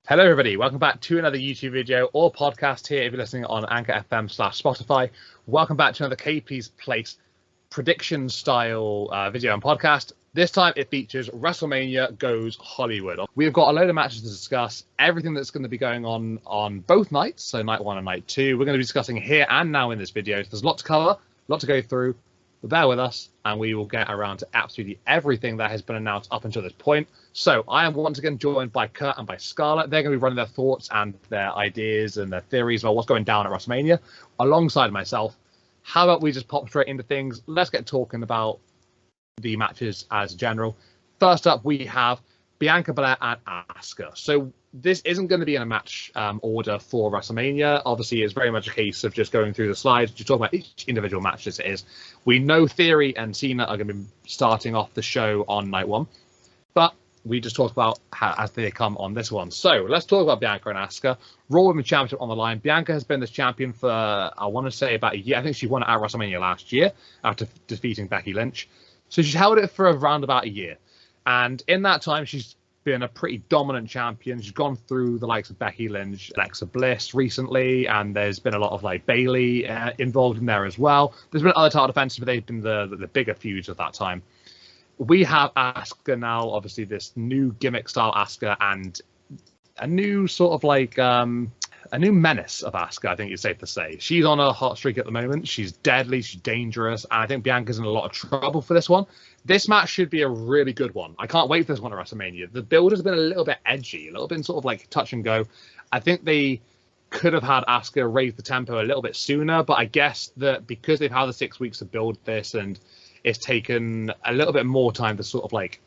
Hello, everybody. Welcome back to another YouTube video or podcast here if you're listening on Anchor FM/Spotify. Welcome back to another KP's Place prediction style video and podcast. This time it features WrestleMania Goes Hollywood. We've got a load of matches to discuss, everything that's going to be going on both nights, so night one and night two. We're going to be discussing here and now in this video. There's a lot to cover, a lot to go through. Bear with us, and we will get around to absolutely everything that has been announced up until this point. So I am once again joined by Kurt and by Scarlett. They're going to be running their thoughts and their ideas and their theories about what's going down at WrestleMania, alongside myself. How about we just pop straight into things? Let's get talking about the matches as general. First up, we have Bianca Belair and Asuka. So this isn't going to be in a match order for WrestleMania. Obviously, it's very much a case of just going through the slides, just talking about each individual match as it is. We know Theory and Cena are going to be starting off the show on night one, but we just talked about how as they come on this one. So let's talk about Bianca and Asuka. Raw Women's Championship on the line. Bianca has been this champion for, I want to say, about a year. I think she won it at WrestleMania last year after defeating Becky Lynch. So she's held it for around about a year. And in that time, she's been a pretty dominant champion. She's gone through the likes of Becky Lynch, Alexa Bliss recently, and there's been a lot of like Bayley involved in there as well. There's been other title defenses, but they've been the bigger feuds at that time. We have Asuka now, obviously this new gimmick style Asuka, and a new sort of like a new menace of Asuka, I think it's safe to say. She's on a hot streak at the moment. She's deadly, she's dangerous, and I think Bianca's in a lot of trouble for this one. This match should be a really good one. I can't wait for this one at WrestleMania. The build has been a little bit edgy, a little bit sort of like touch and go. I think they could have had Asuka raise the tempo a little bit sooner, but I guess that because they've had the 6 weeks to build this and it's taken a little bit more time to sort of like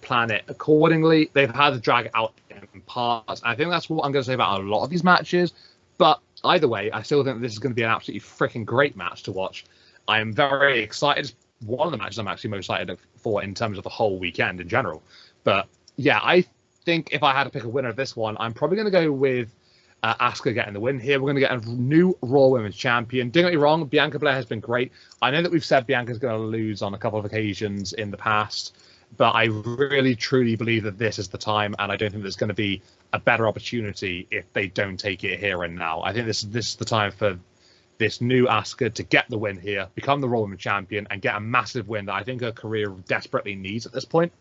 plan it accordingly, they've had to drag it out in parts. I think that's what I'm going to say about a lot of these matches. But either way, I still think this is going to be an absolutely freaking great match to watch. I am very excited. One of the matches I'm actually most excited for in terms of the whole weekend in general. But yeah, I think if I had to pick a winner of this one, I'm probably going to go with Asuka getting the win here. We're going to get a new Raw Women's Champion. Don't get me wrong, Bianca Belair has been great. I know that we've said Bianca's going to lose on a couple of occasions in the past, but I really, truly believe that this is the time, and I don't think there's going to be a better opportunity if they don't take it here and now. I think this is the time for this new Asuka to get the win here, become the Raw Women's Champion, and get a massive win that I think her career desperately needs at this point.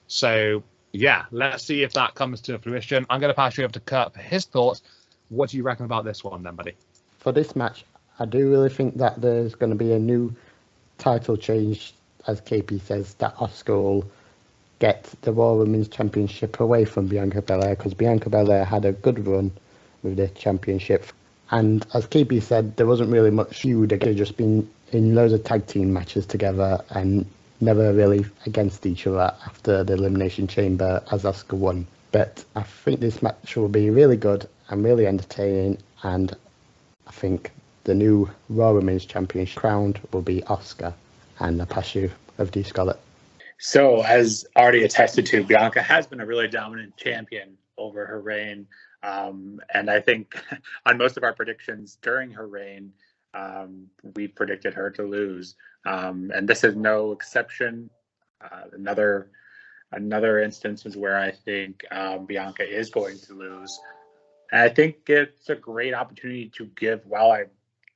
So, yeah, let's see if that comes to fruition. I'm going to pass you over to Kurt for his thoughts. What do you reckon about this one then, buddy? For this match, I do really think that there's going to be a new title change, as KP says, that Asuka will get the Raw Women's Championship away from Bianca Belair, because Bianca Belair had a good run with the championship. And as KP said, there wasn't really much feud. They've just been in loads of tag team matches together and never really against each other after the Elimination Chamber as Asuka won. But I think this match will be really good and really entertaining, and I think the new Raw Women's Championship crowned will be Asuka. And I pass you over to you, Scarlett. So, as already attested to, Bianca has been a really dominant champion over her reign. And I think on most of our predictions during her reign, we predicted her to lose. And this is no exception. Another instance is where I think Bianca is going to lose. And I think it's a great opportunity to give, while I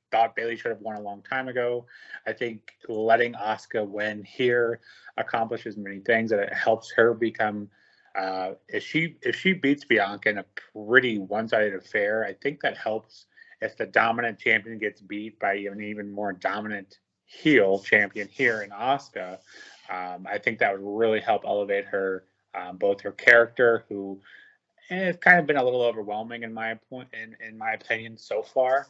thought Bayley should have won a long time ago, I think letting Asuka win here accomplishes many things, and it helps her become if she beats Bianca in a pretty one-sided affair, I think that helps. If the dominant champion gets beat by an even more dominant heel champion here in Asuka, I think that would really help elevate her, both her character, who has kind of been a little overwhelming in my opinion so far.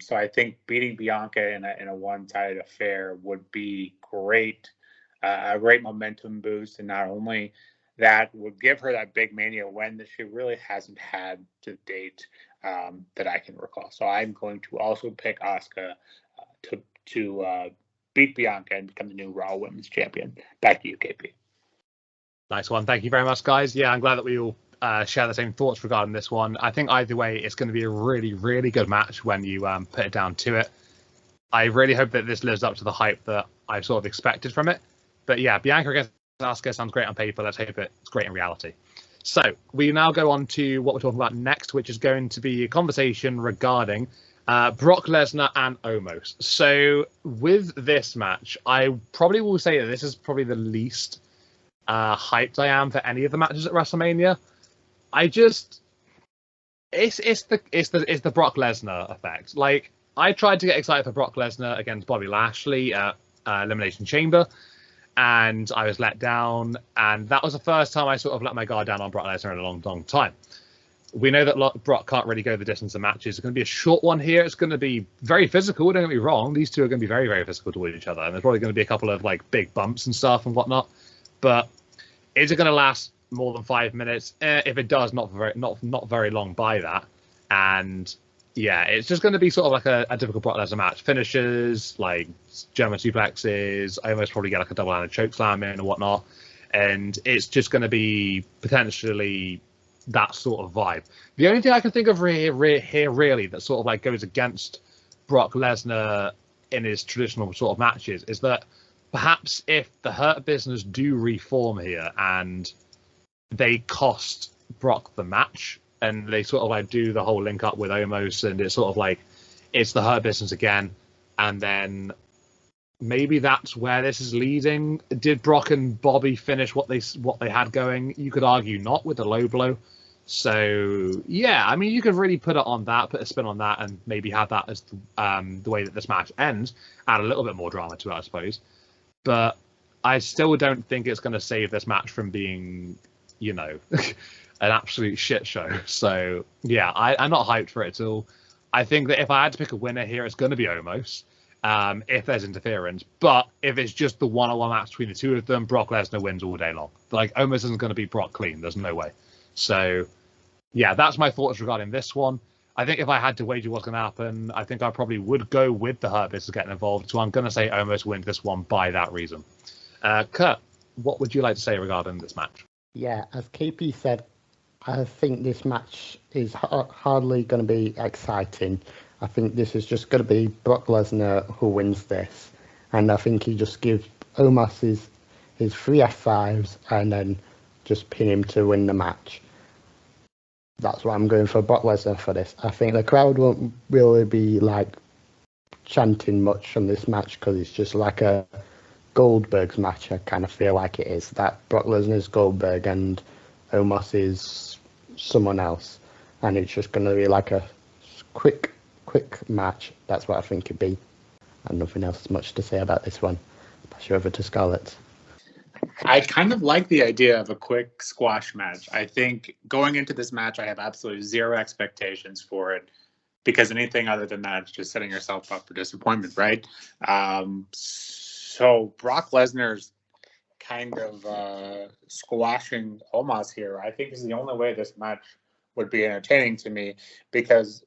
So I think beating Bianca in a one-sided affair would be great, a great momentum boost, and not only that would give her that big Mania win that she really hasn't had to date, that I can recall. So I'm going to also pick Asuka to beat Bianca and become the new Raw Women's Champion. Back to you, KP. Nice one. Thank you very much, guys. Yeah, I'm glad that we all share the same thoughts regarding this one. I think either way, it's going to be a really, really good match when you put it down to it. I really hope that this lives up to the hype that I've sort of expected from it. But yeah, Bianca against Asuka sounds great on paper. Let's hope it's great in reality. So we now go on to what we're talking about next, which is going to be a conversation regarding Brock Lesnar and Omos. So with this match, I probably will say that this is probably the least hyped I am for any of the matches at WrestleMania. It's the Brock Lesnar effect. Like, I tried to get excited for Brock Lesnar against Bobby Lashley at Elimination Chamber, and I was let down. And that was the first time I sort of let my guard down on Brock Lesnar in a long, long time. We know that Brock can't really go the distance of matches. It's going to be a short one here. It's going to be very physical. Don't get me wrong. These two are going to be very, very physical towards each other, and there's probably going to be a couple of like big bumps and stuff and whatnot. But is it going to last more than 5 minutes? If it does, not very long by that. And yeah, it's just going to be sort of like a typical Brock Lesnar match. Finishes, like German suplexes. I almost probably get like a double-handed chokeslam in and whatnot. And it's just going to be potentially that sort of vibe. The only thing I can think of here really that sort of like goes against Brock Lesnar in his traditional sort of matches is that perhaps if the Hurt Business do reform here and they cost Brock the match and they sort of like do the whole link up with Omos, and it's sort of like it's the Hurt Business again, and then maybe that's where this is leading. Did Brock and Bobby finish what they had going? You could argue not with the low blow. So yeah, I mean, you could really put a spin on that, and maybe have that as the way that this match ends. Add a little bit more drama to it, I suppose. But I still don't think it's going to save this match from being, an absolute shit show. So yeah, I'm not hyped for it at all. I think that if I had to pick a winner here, it's going to be Omos. If there's interference, but if it's just the one-on-one match between the two of them, Brock Lesnar wins all day long. Like, Omos isn't going to beat Brock clean. There's no way. So yeah, that's my thoughts regarding this one. I think if I had to wager what's going to happen, I think I probably would go with the Hurt Business getting involved. So I'm going to say Omos wins this one by that reason. Kurt, what would you like to say regarding this match? Yeah, as KP said, I think this match is hardly going to be exciting. I think this is just going to be Brock Lesnar who wins this. And I think he just gives Omos his 3 F5s and then just pin him to win the match. That's what I'm going for, Brock Lesnar for this. I think the crowd won't really be like chanting much on this match because it's just like a Goldberg's match. I kind of feel like it is. That Brock Lesnar's Goldberg and Omos is someone else. And it's just going to be like a quick match. That's what I think it'd be. And nothing else much to say about this one. Pass you over to Scarlett. I kind of like the idea of a quick squash match. I think going into this match, I have absolutely zero expectations for it, because anything other than that is just setting yourself up for disappointment, right? So Brock Lesnar's kind of squashing Omos here, I think, is the only way this match would be entertaining to me, because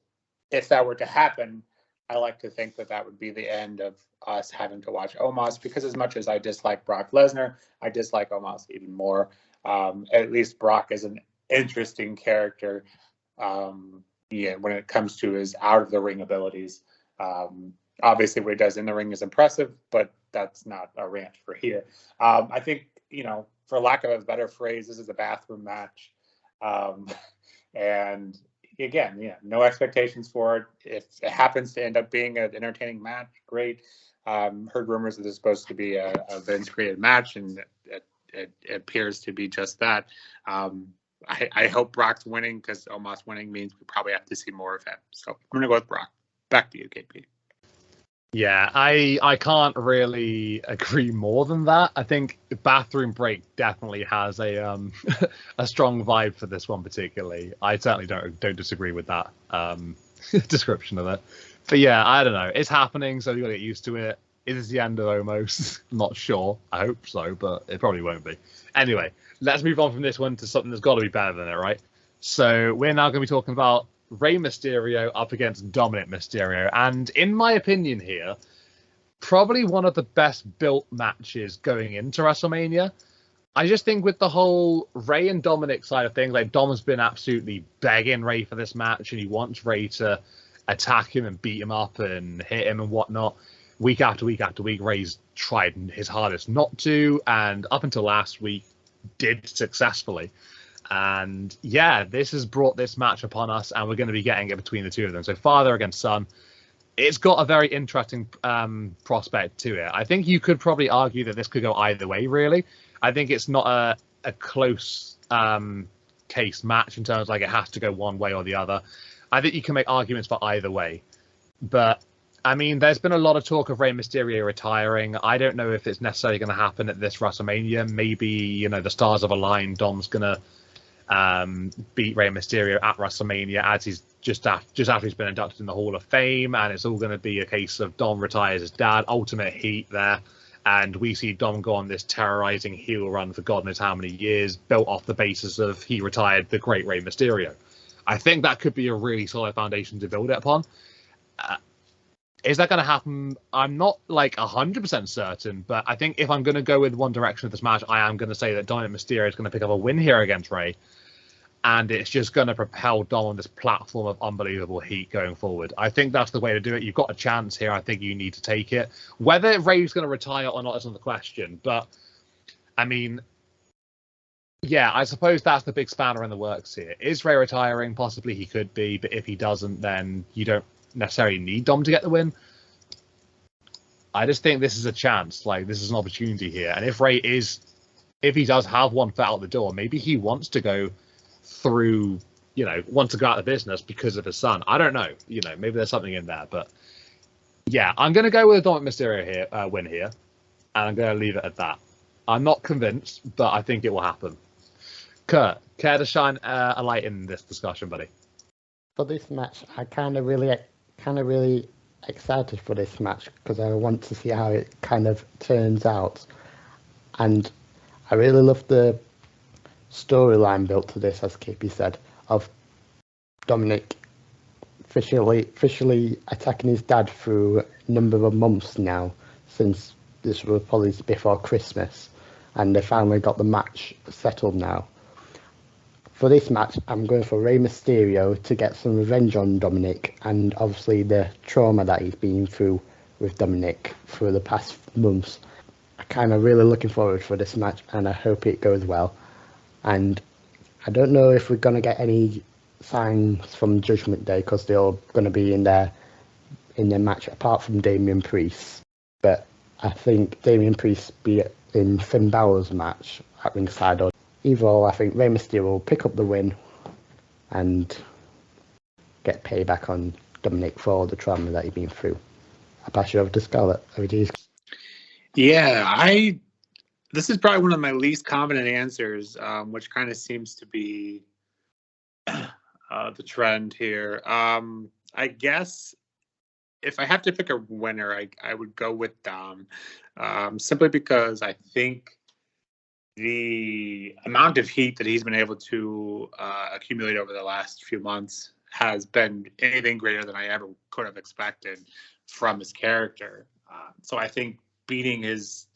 if that were to happen, I like to think that would be the end of us having to watch Omos, because as much as I dislike Brock Lesnar, I dislike Omos even more. At least Brock is an interesting character when it comes to his out-of-the-ring abilities. Obviously, what he does in the ring is impressive, but that's not a rant for here. I think, for lack of a better phrase, this is a bathroom match. And again, no expectations for it. If it happens to end up being an entertaining match, great. Heard rumors that it's supposed to be a Vince created match, and it appears to be just that. I hope Brock's winning, because Omos winning means we probably have to see more of him. So I'm going to go with Brock. Back to you, KP. Yeah, I can't really agree more than that. I think Bathroom Break definitely has a a strong vibe for this one particularly. I certainly don't disagree with that description of it. But yeah, I don't know. It's happening, so you got to get used to it. Is this the end of Omos? Not sure. I hope so, but it probably won't be. Anyway, let's move on from this one to something that's got to be better than it, right? So we're now going to be talking about Rey Mysterio up against Dominic Mysterio. And in my opinion here, probably one of the best built matches going into WrestleMania. I just think with the whole Rey and Dominic side of things, like Dom's been absolutely begging Rey for this match, and he wants Rey to attack him and beat him up and hit him and whatnot. Week after week after week, Rey's tried his hardest not to, and up until last week, did successfully. And yeah, this has brought this match upon us, and we're going to be getting it between the two of them. So father against son. It's got a very interesting prospect to it. I think you could probably argue that this could go either way, really. I think it's not a close case match in terms of like it has to go one way or the other. I think you can make arguments for either way. But, I mean, there's been a lot of talk of Rey Mysterio retiring. I don't know if it's necessarily going to happen at this WrestleMania. Maybe, you know, the stars have aligned. Dom's going to beat Rey Mysterio at WrestleMania as he's just after he's been inducted in the Hall of Fame, and it's all going to be a case of Dom retires his dad, ultimate heat there, and we see Dom go on this terrorizing heel run for God knows how many years, built off the basis of he retired the great Rey Mysterio. I think that could be a really solid foundation to build it upon. Is that going to happen? I'm not like 100% certain, but I think if I'm going to go with one direction of this match, I am going to say that Dominic Mysterio is going to pick up a win here against Rey. And it's just going to propel Dom on this platform of unbelievable heat going forward. I think that's the way to do it. You've got a chance here. I think you need to take it. Whether Rey's going to retire or not is another question. But, I mean, yeah, I suppose that's the big spanner in the works here. Is Rey retiring? Possibly he could be. But if he doesn't, then you don't necessarily need Dom to get the win. I just think this is a chance. Like, this is an opportunity here. And if he does have one foot out the door, maybe he wants to go through, you know, want to go out of business because of his son. I don't know. You know, maybe there's something in there. But yeah, I'm going to go with a Dominic Mysterio here, win here. And I'm going to leave it at that. I'm not convinced, but I think it will happen. Kurt, care to shine a light in this discussion, buddy? For this match, I kind of really excited for this match because I want to see how it kind of turns out. And I really love the storyline built to this, as KP said, of Dominic officially attacking his dad through a number of months now, since this was probably before Christmas, and they finally got the match settled now. For this match, I'm going for Rey Mysterio to get some revenge on Dominic, and obviously the trauma that he's been through with Dominic for the past months. I'm kind of really looking forward for this match, and I hope it goes well. And I don't know if we're going to get any signs from Judgment Day because they're all going to be in their match apart from Damian Priest. But I think Damian Priest be in Finn Balor's match at ringside. Or either or, I think Rey Mysterio will pick up the win and get payback on Dominic for all the trauma that he's been through. I pass you over to Scarlett. Over to you. Yeah, this is probably one of my least confident answers, which kind of seems to be the trend here. I guess if I have to pick a winner, I would go with Dom, simply because I think the amount of heat that he's been able to accumulate over the last few months has been anything greater than I ever could have expected from his character. So I think beating his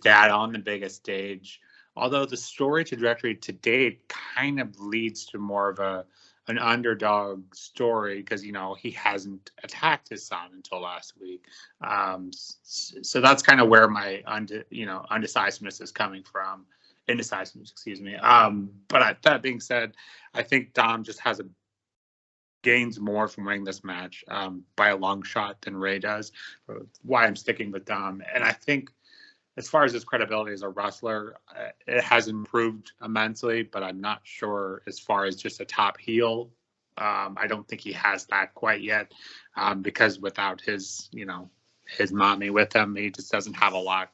dad on the biggest stage, although the story trajectory to date kind of leads to more of an underdog story because, you know, he hasn't attacked his son until last week. So that's kind of where my indecisiveness is coming from. Excuse me. But that being said, I think Dom just gains more from winning this match by a long shot than Rey does. Why I'm sticking with Dom. And I think as far as his credibility as a wrestler, it has improved immensely, but I'm not sure as far as just a top heel. I don't think he has that quite yet because without his mommy with him, he just doesn't have a lot,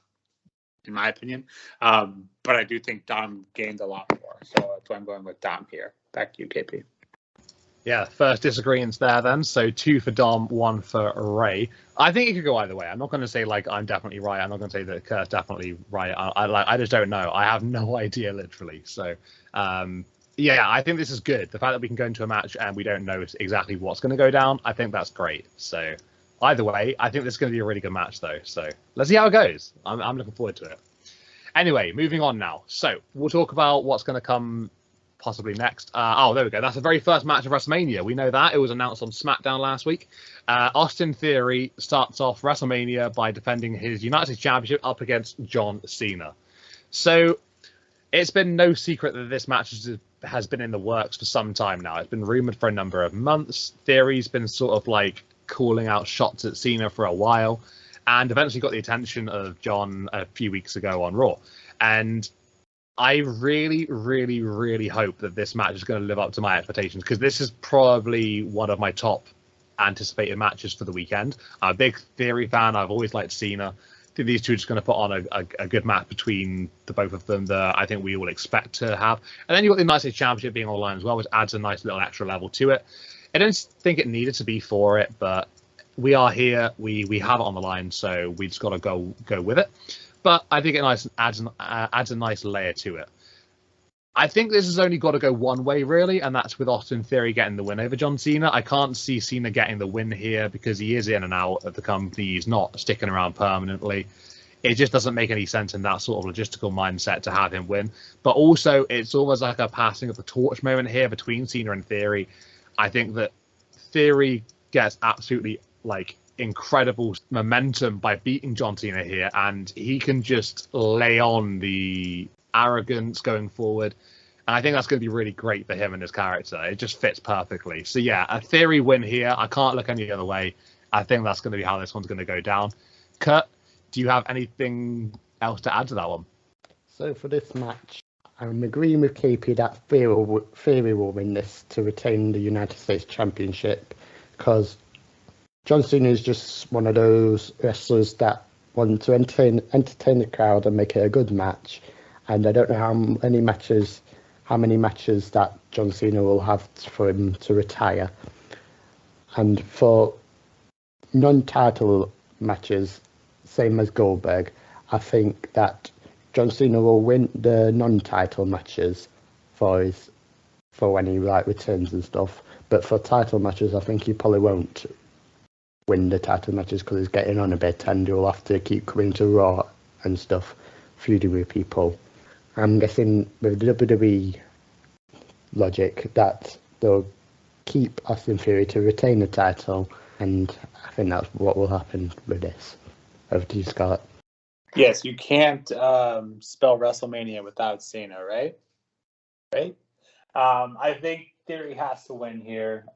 in my opinion. But I do think Dom gained a lot more. So that's why I'm going with Dom here. Back to you, KP. Yeah, first disagreements there then. So 2 for Dom, 1 for Rey. I think it could go either way. I'm not going to say like I'm definitely right. I'm not going to say that Kurt's definitely right. I just don't know. I have no idea, literally. So yeah, I think this is good. The fact that we can go into a match and we don't know exactly what's going to go down, I think that's great. So either way, I think this is going to be a really good match though. So let's see how it goes. I'm looking forward to it. Anyway, moving on now. So we'll talk about what's going to come possibly next. There we go. That's the very first match of WrestleMania. We know that. It was announced on SmackDown last week. Austin Theory starts off WrestleMania by defending his United States Championship up against John Cena. So it's been no secret that this match has has been in the works for some time now. It's been rumored for a number of months. Theory's been sort of like calling out shots at Cena for a while, and eventually got the attention of John a few weeks ago on Raw. And I really, really, really hope that this match is going to live up to my expectations, because this is probably one of my top anticipated matches for the weekend. I'm a big Theory fan. I've always liked Cena. I think these two are just going to put on a good match between the both of them that I think we all expect to have. And then you've got the United States Championship being on the line as well, which adds a nice little extra level to it. I don't think it needed to be for it, but we are here. We have it on the line, so we just got to go with it. But I think it adds a nice layer to it. I think this has only got to go one way, really, and that's with Austin Theory getting the win over John Cena. I can't see Cena getting the win here because he is in and out of the company. He's not sticking around permanently. It just doesn't make any sense in that sort of logistical mindset to have him win. But also, it's almost like a passing of the torch moment here between Cena and Theory. I think that Theory gets absolutely, like, incredible momentum by beating John Cena here, and he can just lay on the arrogance going forward, and I think that's going to be really great for him and his character. It just fits perfectly. So yeah, a Theory win here. I can't look any other way. I think that's going to be how this one's going to go down. Kurt, do you have anything else to add to that one? So for this match, I'm agreeing with KP that Theory will win this to retain the United States Championship, because John Cena is just one of those wrestlers that want to entertain the crowd and make it a good match. And I don't know how many matches that John Cena will have for him to retire. And for non-title matches, same as Goldberg, I think that John Cena will win the non-title matches for when he returns and stuff. But for title matches, I think he probably won't win the title matches because he's getting on a bit, and he'll have to keep coming to Raw and stuff, feuding with people. I'm guessing with WWE logic that they'll keep Austin Theory to retain the title, and I think that's what will happen with this. Over to you, Scarlett. Yes, you can't spell WrestleMania without Cena, right? I think Theory has to win here.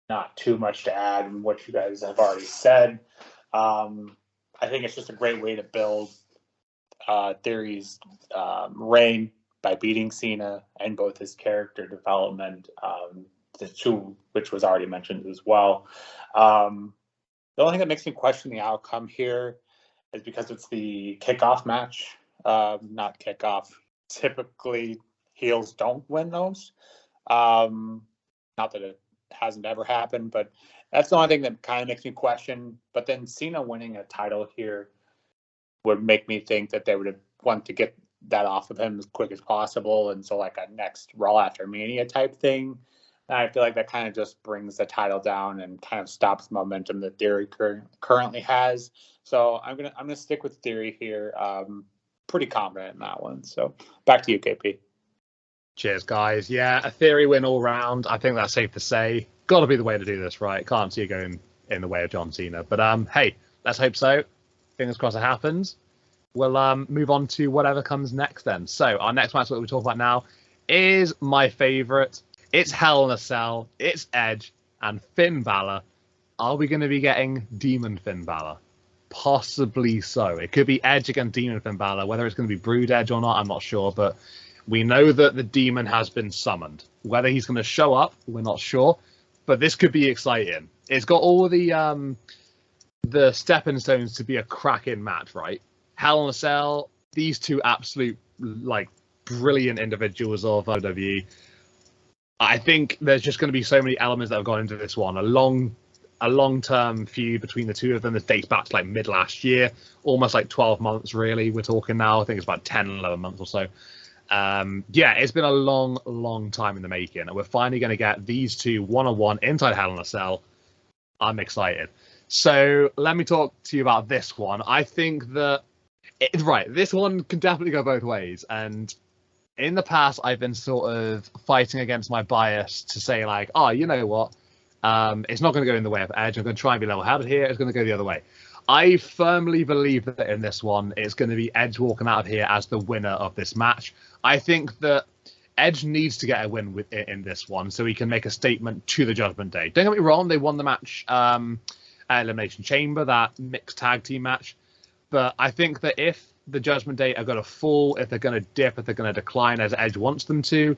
Not too much to add in what you guys have already said. I think it's just a great way to build Theory's reign by beating Cena and both his character development, the two which was already mentioned as well. The only thing that makes me question the outcome here is because it's the kickoff match, not kickoff. Typically, heels don't win those. Not that it hasn't ever happened, but that's the only thing that kind of makes me question. But then Cena winning a title here would make me think that they would want to get that off of him as quick as possible, and so like a next Raw after Mania type thing. And I feel like that kind of just brings the title down and kind of stops the momentum that Theory currently has. So I'm gonna stick with Theory here. Pretty confident in that one. So back to you, KP. Cheers, guys. Yeah, a Theory win all round. I think that's safe to say. Got to be the way to do this, right? Can't see it going in the way of John Cena. But hey, let's hope so. Fingers crossed it happens. We'll move on to whatever comes next then. So our next match that we talk about now is my favourite. It's Hell in a Cell. It's Edge and Finn Balor. Are we going to be getting Demon Finn Balor? Possibly so. It could be Edge against Demon Finn Balor. Whether it's going to be Brood Edge or not, I'm not sure. But we know that the demon has been summoned. Whether he's going to show up, we're not sure. But this could be exciting. It's got all the stepping stones to be a cracking match, right? Hell in a Cell. These two absolute, like, brilliant individuals of WWE. I think there's just going to be so many elements that have gone into this one. A long-term feud between the two of them that dates back to like mid last year, almost like 12 months really. We're talking now. I think it's about 10, 11 months or so. Yeah, it's been a long time in the making, and we're finally going to get these two one-on-one inside Hell in a Cell. I'm excited. So let me talk to you about this one. I think that this one can definitely go both ways, and in the past, I've been sort of fighting against my bias to say, like, oh, you know what? It's not going to go in the way of Edge. I'm going to try and be level-headed here. It's going to go the other way. I firmly believe that in this one, it's going to be Edge walking out of here as the winner of this match. I think that Edge needs to get a win in this one so he can make a statement to the Judgment Day. Don't get me wrong, they won the match at Elimination Chamber, that mixed tag team match. But I think that if the Judgment Day are going to fall, if they're going to dip, if they're going to decline as Edge wants them to,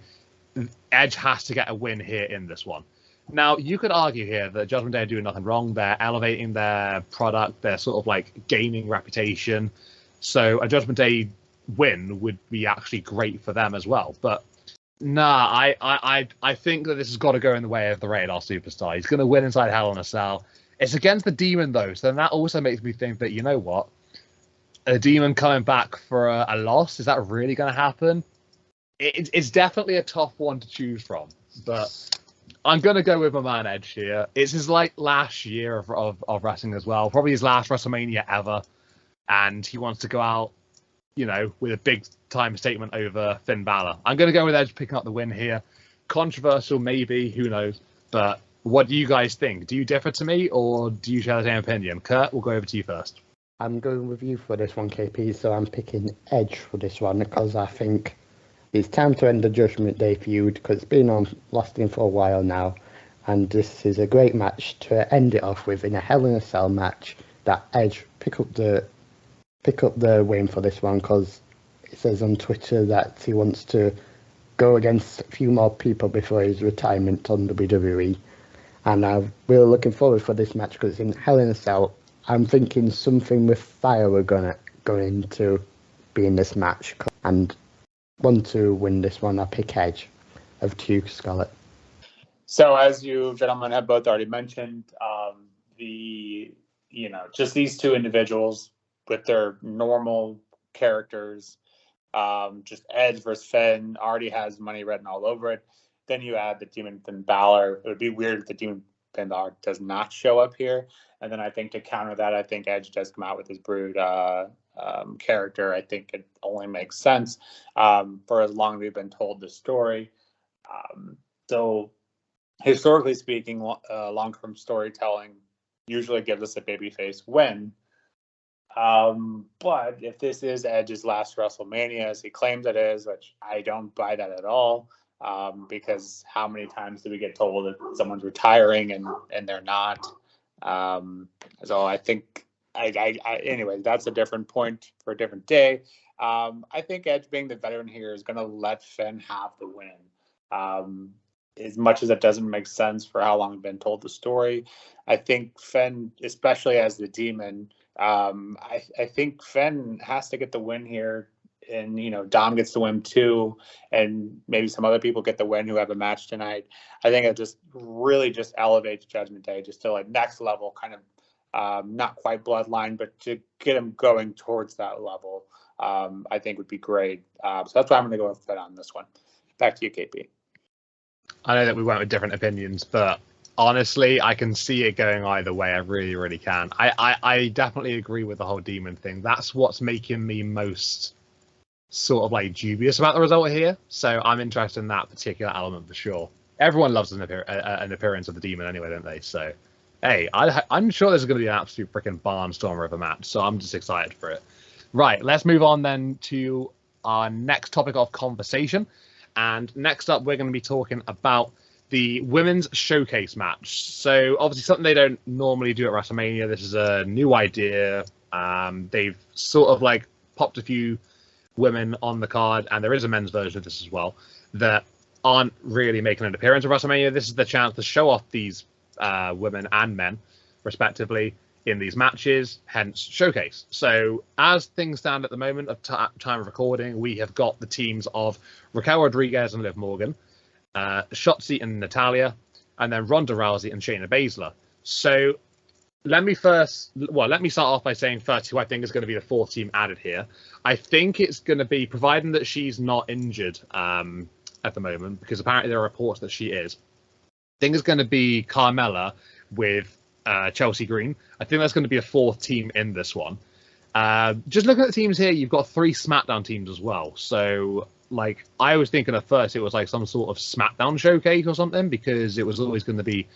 Edge has to get a win here in this one. Now, you could argue here that Judgment Day are doing nothing wrong. They're elevating their product. They're sort of like gaining reputation. So a Judgment Day win would be actually great for them as well. But nah, I think that this has got to go in the way of the Rated R Superstar. He's going to win inside Hell in a Cell. It's against the Demon, though. So then that also makes me think that, you know what? A Demon coming back for a loss, is that really going to happen? It's definitely a tough one to choose from. But I'm going to go with my man Edge here. It's his last year of wrestling as well. Probably his last WrestleMania ever. And he wants to go out, with a big time statement over Finn Balor. I'm going to go with Edge picking up the win here. Controversial, maybe, who knows. But what do you guys think? Do you differ to me, or do you share the same opinion? Kurt, we'll go over to you first. I'm going with you for this one, KP, so I'm picking Edge for this one because I think it's time to end the Judgment Day feud because it's been lasting for a while now, and this is a great match to end it off with in a Hell in a Cell match. That Edge pick up the win for this one because it says on Twitter that he wants to go against a few more people before his retirement on WWE, and I'm really looking forward for this match because it's in Hell in a Cell. I'm thinking something with fire we're going to be in this match, and want to win this one. I pick Edge. Over to you, Scarlett. So as you gentlemen have both already mentioned, just these two individuals with their normal characters, just Edge versus Finn already has money written all over it. Then you add the Demon Finn Balor. It would be weird if the Demon Finn Balor does not show up here. And then I think to counter that, I think Edge does come out with his Brood character. I think it only makes sense for as long as we've been told the story. So historically speaking, long-term storytelling usually gives us a babyface win. But if this is Edge's last WrestleMania, as he claims it is, which I don't buy that at all, because how many times do we get told that someone's retiring and they're not? So I think, anyway, that's a different point for a different day. I think Edge being the veteran here is going to let Finn have the win. As much as it doesn't make sense for how long we've been told the story, I think Finn, especially as the Demon, I think Finn has to get the win here, and Dom gets the win too, and maybe some other people get the win who have a match tonight. I think it just really just elevates Judgment Day just to next level, kind of not quite bloodline, but to get him going towards that level. I think would be great. So that's why I'm going to go with Finn on this one. Back to you, KP. I know that we went with different opinions, but honestly, I can see it going either way. I really, really can. I definitely agree with the whole Demon thing. That's what's making me most sort of dubious about the result here. So I'm interested in that particular element for sure. Everyone loves an appearance of the Demon anyway, don't they? So, hey, I'm sure this is going to be an absolute freaking barnstormer of a match. So I'm just excited for it. Right, let's move on then to our next topic of conversation. And next up, we're going to be talking about the women's showcase match. So obviously something they don't normally do at WrestleMania. This is a new idea. They've sort of popped a few women on the card, and there is a men's version of this as well, that aren't really making an appearance at WrestleMania. This is the chance to show off these women and men, respectively, in these matches, hence showcase. So as things stand at the moment of time of recording, we have got the teams of Raquel Rodriguez and Liv Morgan, Shotzi and Natalya, and then Ronda Rousey and Shayna Baszler. So let me start off by saying first who I think is going to be the fourth team added here. I think it's going to be, providing that she's not injured at the moment, because apparently there are reports that she is. I think it's going to be Carmella with Chelsea Green. I think that's going to be a fourth team in this one. Just looking at the teams here, you've got 3 SmackDown teams as well. So, I was thinking at first it was some sort of SmackDown showcase or something, because it was always going to be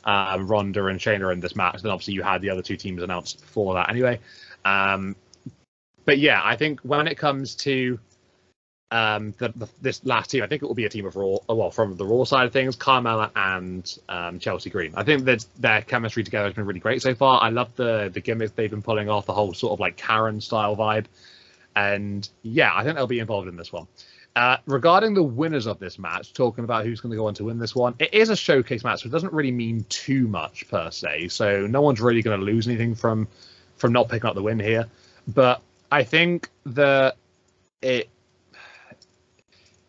Ronda and Shayna in this match. Then obviously you had the other 2 teams announced before that anyway. But yeah, I think when it comes to this last team, I think it will be a team of Raw. Well, from the Raw side of things, Carmella and Chelsea Green. I think that their chemistry together has been really great so far. I love the gimmicks they've been pulling off, the whole sort of like Karen style vibe, and yeah, I think they'll be involved in this one. Regarding the winners of this match, talking about who's going to go on to win this one, it is a showcase match, so it doesn't really mean too much per se. So no one's really going to lose anything from not picking up the win here. But I think that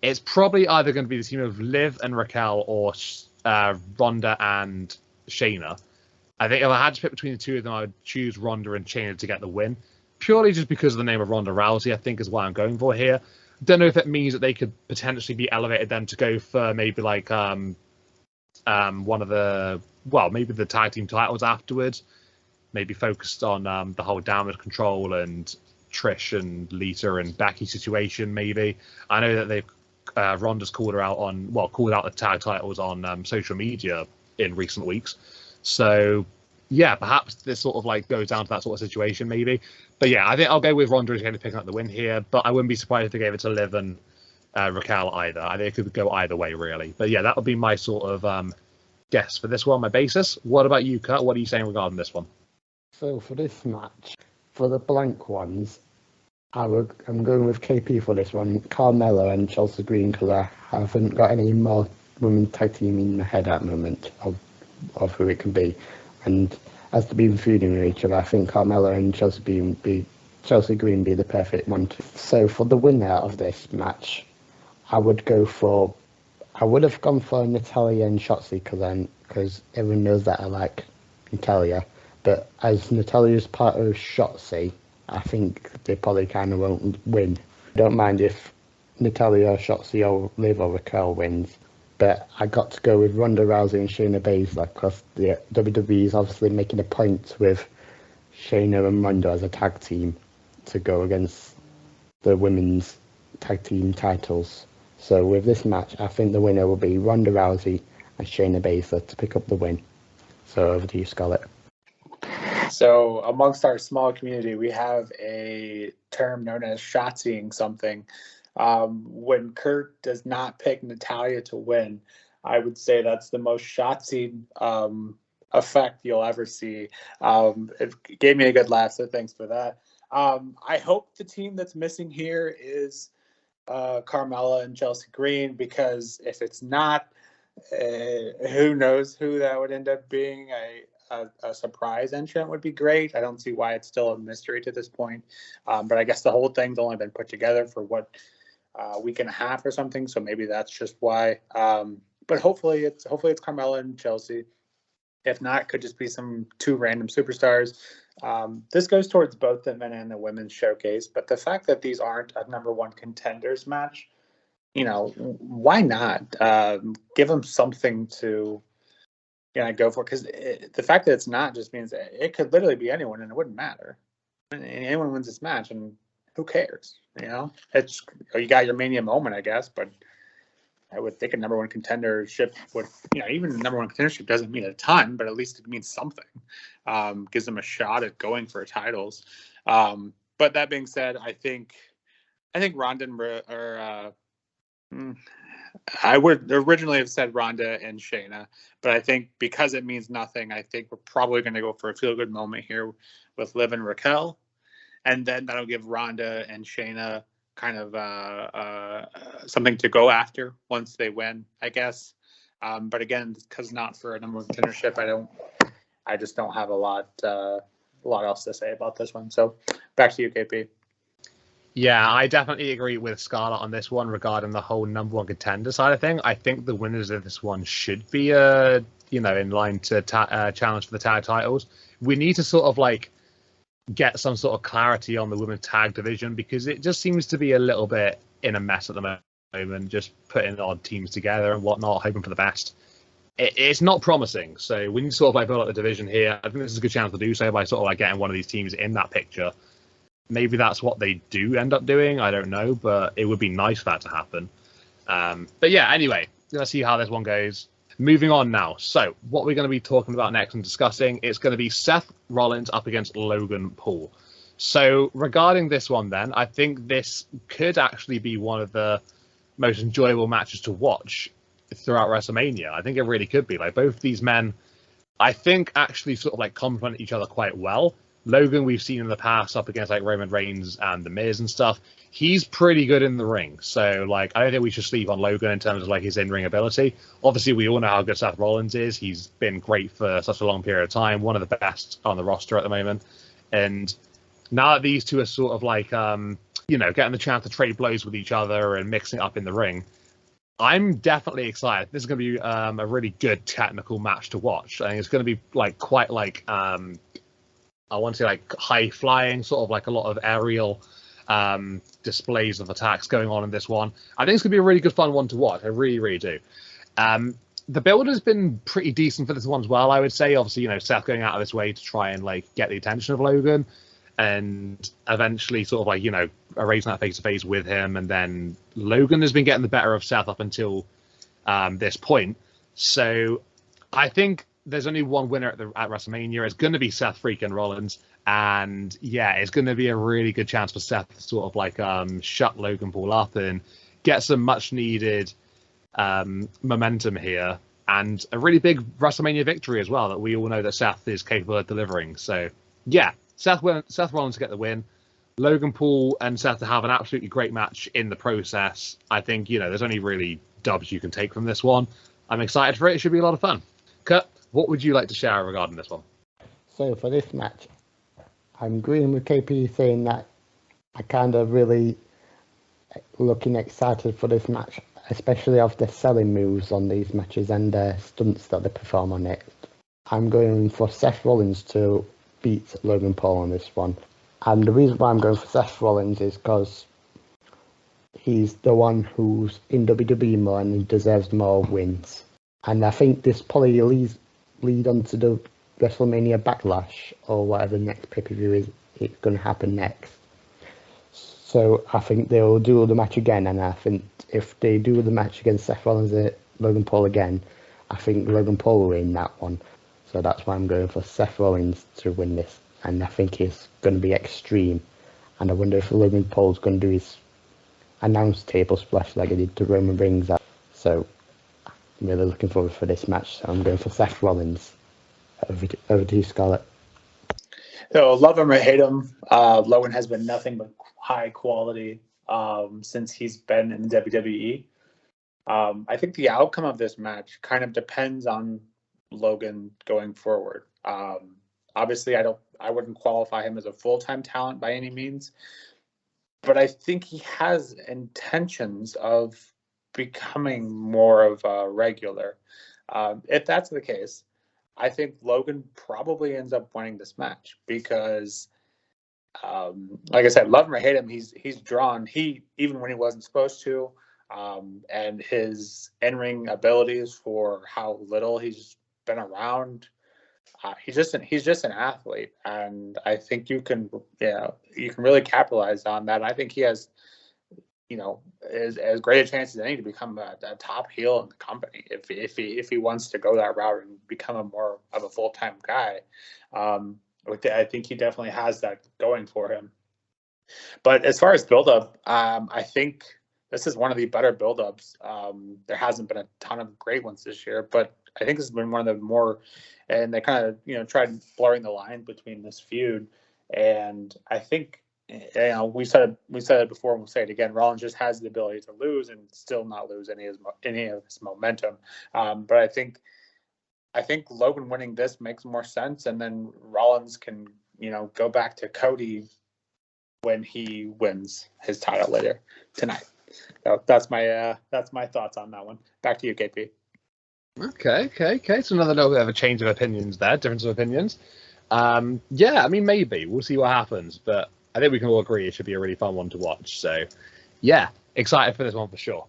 it's probably either going to be the team of Liv and Raquel or Ronda and Shayna. I think if I had to pick between the two of them, I would choose Ronda and Shayna to get the win, purely just because of the name of Ronda Rousey, I think is what I'm going for here. Don't know if it means that they could potentially be elevated then to go for maybe like one of the, well, maybe the tag team titles afterwards, maybe focused on the whole Damage Control and Trish and Lita and Becky situation. Maybe I know that they've Ronda's called out the tag titles on social media in recent weeks. So yeah, perhaps this sort of like goes down to that sort of situation maybe. But yeah, I think I'll go with Ronda as kind of picking up the win here. But I wouldn't be surprised if they gave it to Liv and Raquel either. I think it could go either way really. But yeah, that would be my sort of guess for this one, my basis. What about you, Kurt? What are you saying regarding this one? So for this match, for the blank ones, I'm going with KP for this one, Carmella and Chelsea Green, because I haven't got any more women tag team in my head at the moment of who it can be. And as they've been feuding with each other, I think Carmella and Chelsea Green be the perfect one. So for the winner of this match, I would have gone for Natalya and Shotzi because everyone knows that I like Natalya. But as Natalya's part of Shotzi, I think they probably kind of won't win. I don't mind if Natalya or Shotzi or Liv or Raquel wins, but I got to go with Ronda Rousey and Shayna Baszler because the WWE is obviously making a point with Shayna and Ronda as a tag team to go against the women's tag team titles. So with this match, I think the winner will be Ronda Rousey and Shayna Baszler to pick up the win. So over to you, Scarlett. So amongst our small community, we have a term known as shotziing something. When Kurt does not pick Natalya to win, I would say that's the most shotzi effect you'll ever see. It gave me a good laugh, so thanks for that. I hope the team that's missing here is Carmella and Chelsea Green, because if it's not, who knows who that would end up being. A surprise entrant would be great. I don't see why it's still a mystery to this point. But I guess the whole thing's only been put together for a week and a half or something. So maybe that's just why. But hopefully it's Carmella and Chelsea. If not, it could just be some two random superstars. This goes towards both the men and the women's showcase. But the fact that these aren't a number one contenders match, why not? Give them something to go for it, because the fact that it's not just means that it could literally be anyone and it wouldn't matter. And anyone wins this match and who cares? It's, you got your Mania moment, I guess, but I would think a number one contendership would, even the number one contendership doesn't mean a ton, but at least it means something. Gives them a shot at going for titles. But that being said, I think Ronda I would originally have said Ronda and Shayna, but I think because it means nothing, I think we're probably going to go for a feel-good moment here with Liv and Raquel, and then that'll give Ronda and Shayna kind of something to go after once they win, I guess. But again, because not for a number one contendership, I just don't have a lot else to say about this one. So back to you, KP. Yeah, I definitely agree with Scarlett on this one regarding the whole number one contender side of thing. I think the winners of this one should be, in line to challenge for the tag titles. We need to sort of like get some sort of clarity on the women's tag division, because it just seems to be a little bit in a mess at the moment, just putting odd teams together and whatnot, hoping for the best. It's not promising. So we need to sort of like build up the division here. I think this is a good chance to do so by sort of like getting one of these teams in that picture. Maybe that's what they do end up doing. I don't know, but it would be nice for that to happen. But yeah, anyway, let's see how this one goes. Moving on now. So what we're going to be talking about next and discussing, it's going to be Seth Rollins up against Logan Paul. So regarding this one, then I think this could actually be one of the most enjoyable matches to watch throughout WrestleMania. I think it really could be. Like, both these men, I think, actually sort of like complement each other quite well. Logan, we've seen in the past up against like Roman Reigns and The Miz and stuff. He's pretty good in the ring. So like, I don't think we should sleep on Logan in terms of like his in-ring ability. Obviously, we all know how good Seth Rollins is. He's been great for such a long period of time. One of the best on the roster at the moment. And now that these two are sort of like, getting the chance to trade blows with each other and mixing it up in the ring, I'm definitely excited. This is going to be a really good technical match to watch. I think it's going to be like quite like I want to say like high flying, sort of like a lot of aerial displays of attacks going on in this one. I think it's going to be a really good fun one to watch. I really, really do. The build has been pretty decent for this one as well, I would say. Obviously, Seth going out of his way to try and like get the attention of Logan, and eventually sort of like, erasing that face-to-face with him. And then Logan has been getting the better of Seth up until this point. So I think there's only one winner at WrestleMania. It's going to be Seth freaking Rollins. And yeah, it's going to be a really good chance for Seth to sort of like shut Logan Paul up and get some much needed momentum here. And a really big WrestleMania victory as well that we all know that Seth is capable of delivering. So yeah, Seth Rollins to get the win. Logan Paul and Seth to have an absolutely great match in the process. I think, there's only really dubs you can take from this one. I'm excited for it. It should be a lot of fun. Kurt, what would you like to share regarding this one? So for this match, I'm agreeing with KP saying that I kind of really looking excited for this match, especially of the selling moves on these matches and the stunts that they perform on it. I'm going for Seth Rollins to beat Logan Paul on this one. And the reason why I'm going for Seth Rollins is because he's the one who's in WWE more and he deserves more wins. And I think this probably lead on to the WrestleMania Backlash or whatever the next pay-per-view is it's going to happen next. So I think they'll do the match again, and I think if they do the match against Seth Rollins and Logan Paul again, I think Logan Paul will win that one. So that's why I'm going for Seth Rollins to win this, and I think it's going to be extreme. And I wonder if Logan Paul's going to do his announce table splash like he did to Roman Reigns. So I'm really looking forward for this match. So I'm going for Seth Rollins. Over to you, Scarlett. So love him or hate him, Logan has been nothing but high quality since he's been in the WWE. I think the outcome of this match kind of depends on Logan going forward. Obviously, I wouldn't qualify him as a full-time talent by any means, but I think he has intentions of becoming more of a regular. If that's the case, I think Logan probably ends up winning this match because, like I said, love him or hate him, he's drawn. Even when he wasn't supposed to, and his in-ring abilities for how little he's been around, he's just an athlete, and I think you can really capitalize on that. And I think he has, as great a chance as any to become a top heel in the company if he wants to go that route and become a more of a full-time guy. I think he definitely has that going for him. But as far as build-up, I think this is one of the better build-ups. There hasn't been a ton of great ones this year, but I think this has been one of the more, and they kind of tried blurring the line between this feud, and I think. We said it before, and we'll say it again. Rollins just has the ability to lose and still not lose any of his momentum. But I think Logan winning this makes more sense, and then Rollins can go back to Cody when he wins his title later tonight. So that's my thoughts on that one. Back to you, KP. Okay. So another little bit of a change of opinions there, difference of opinions. Yeah, I mean, maybe we'll see what happens, but I think we can all agree it should be a really fun one to watch. So, yeah, excited for this one for sure.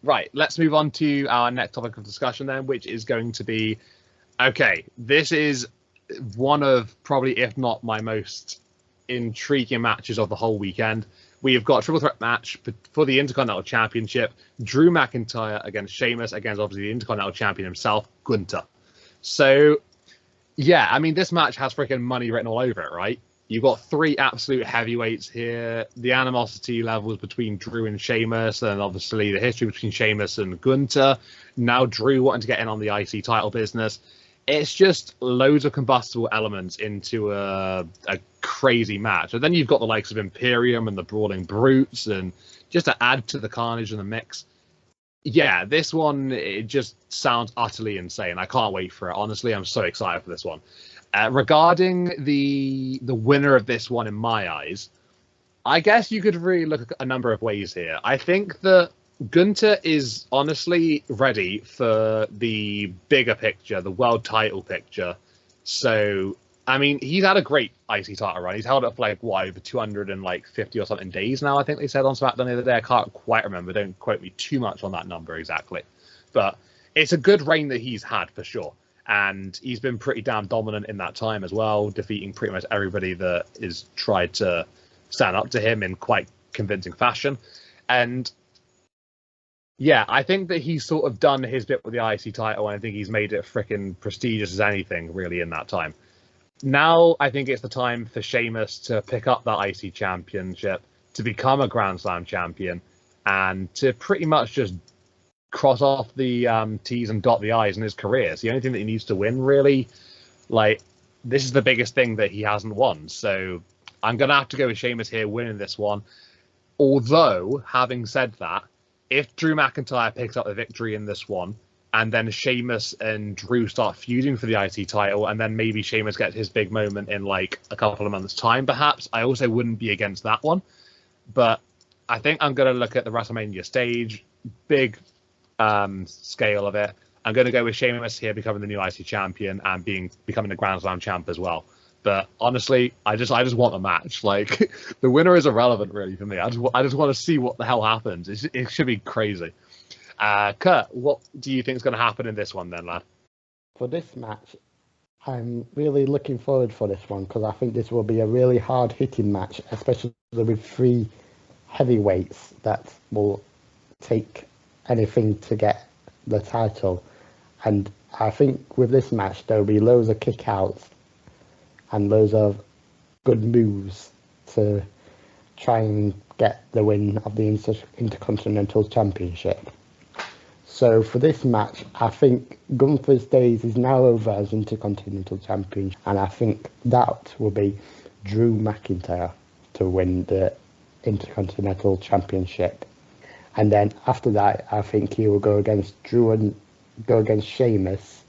Right, let's move on to our next topic of discussion then, which is going to be, okay, this is one of probably, if not my most intriguing matches of the whole weekend. We have got a triple threat match for the Intercontinental Championship. Drew McIntyre against Sheamus, against obviously the Intercontinental Champion himself, Gunther. So, yeah, I mean, this match has freaking money written all over it, right? You've got three absolute heavyweights here. The animosity levels between Drew and Sheamus, and obviously the history between Sheamus and Gunther. Now Drew wanting to get in on the IC title business. It's just loads of combustible elements into a crazy match. And then you've got the likes of Imperium and the Brawling Brutes, and just to add to the carnage in the mix. Yeah, this one, it just sounds utterly insane. I can't wait for it. Honestly, I'm so excited for this one. Regarding the winner of this one, in my eyes, I guess you could really look at a number of ways here. I think that Gunther is honestly ready for the bigger picture, the world title picture. So, I mean, he's had a great IC title run. He's held it for over 250 or something days now, I think they said on SmackDown the other day. I can't quite remember. Don't quote me too much on that number exactly. But it's a good reign that he's had for sure. And he's been pretty damn dominant in that time as well, defeating pretty much everybody that has tried to stand up to him in quite convincing fashion. And yeah, I think that he's sort of done his bit with the IC title, and I think he's made it freaking prestigious as anything, really, in that time. Now, I think it's the time for Sheamus to pick up that IC championship, to become a Grand Slam champion, and to pretty much just cross off the T's and dot the I's in his career. It's the only thing that he needs to win, really. This is the biggest thing that he hasn't won. So I'm going to have to go with Sheamus here winning this one. Although, having said that, if Drew McIntyre picks up the victory in this one, and then Sheamus and Drew start feuding for the IC title, and then maybe Sheamus gets his big moment in a couple of months' time, perhaps, I also wouldn't be against that one. But I think I'm going to look at the WrestleMania stage, big scale of it. I'm going to go with Sheamus here becoming the new IC champion and becoming the Grand Slam champ as well. But honestly, I just want a match. The winner is irrelevant really for me. I just want to see what the hell happens. It should be crazy. Kurt, what do you think is going to happen in this one then, lad? For this match, I'm really looking forward for this one because I think this will be a really hard-hitting match, especially with three heavyweights that will take anything to get the title. And I think with this match, there will be loads of kickouts and loads of good moves to try and get the win of the Intercontinental Championship. So for this match, I think Gunther's days is now over as Intercontinental Champion, and I think that will be Drew McIntyre to win the Intercontinental Championship. And then after that, I think he will go against Drew and go against Sheamus,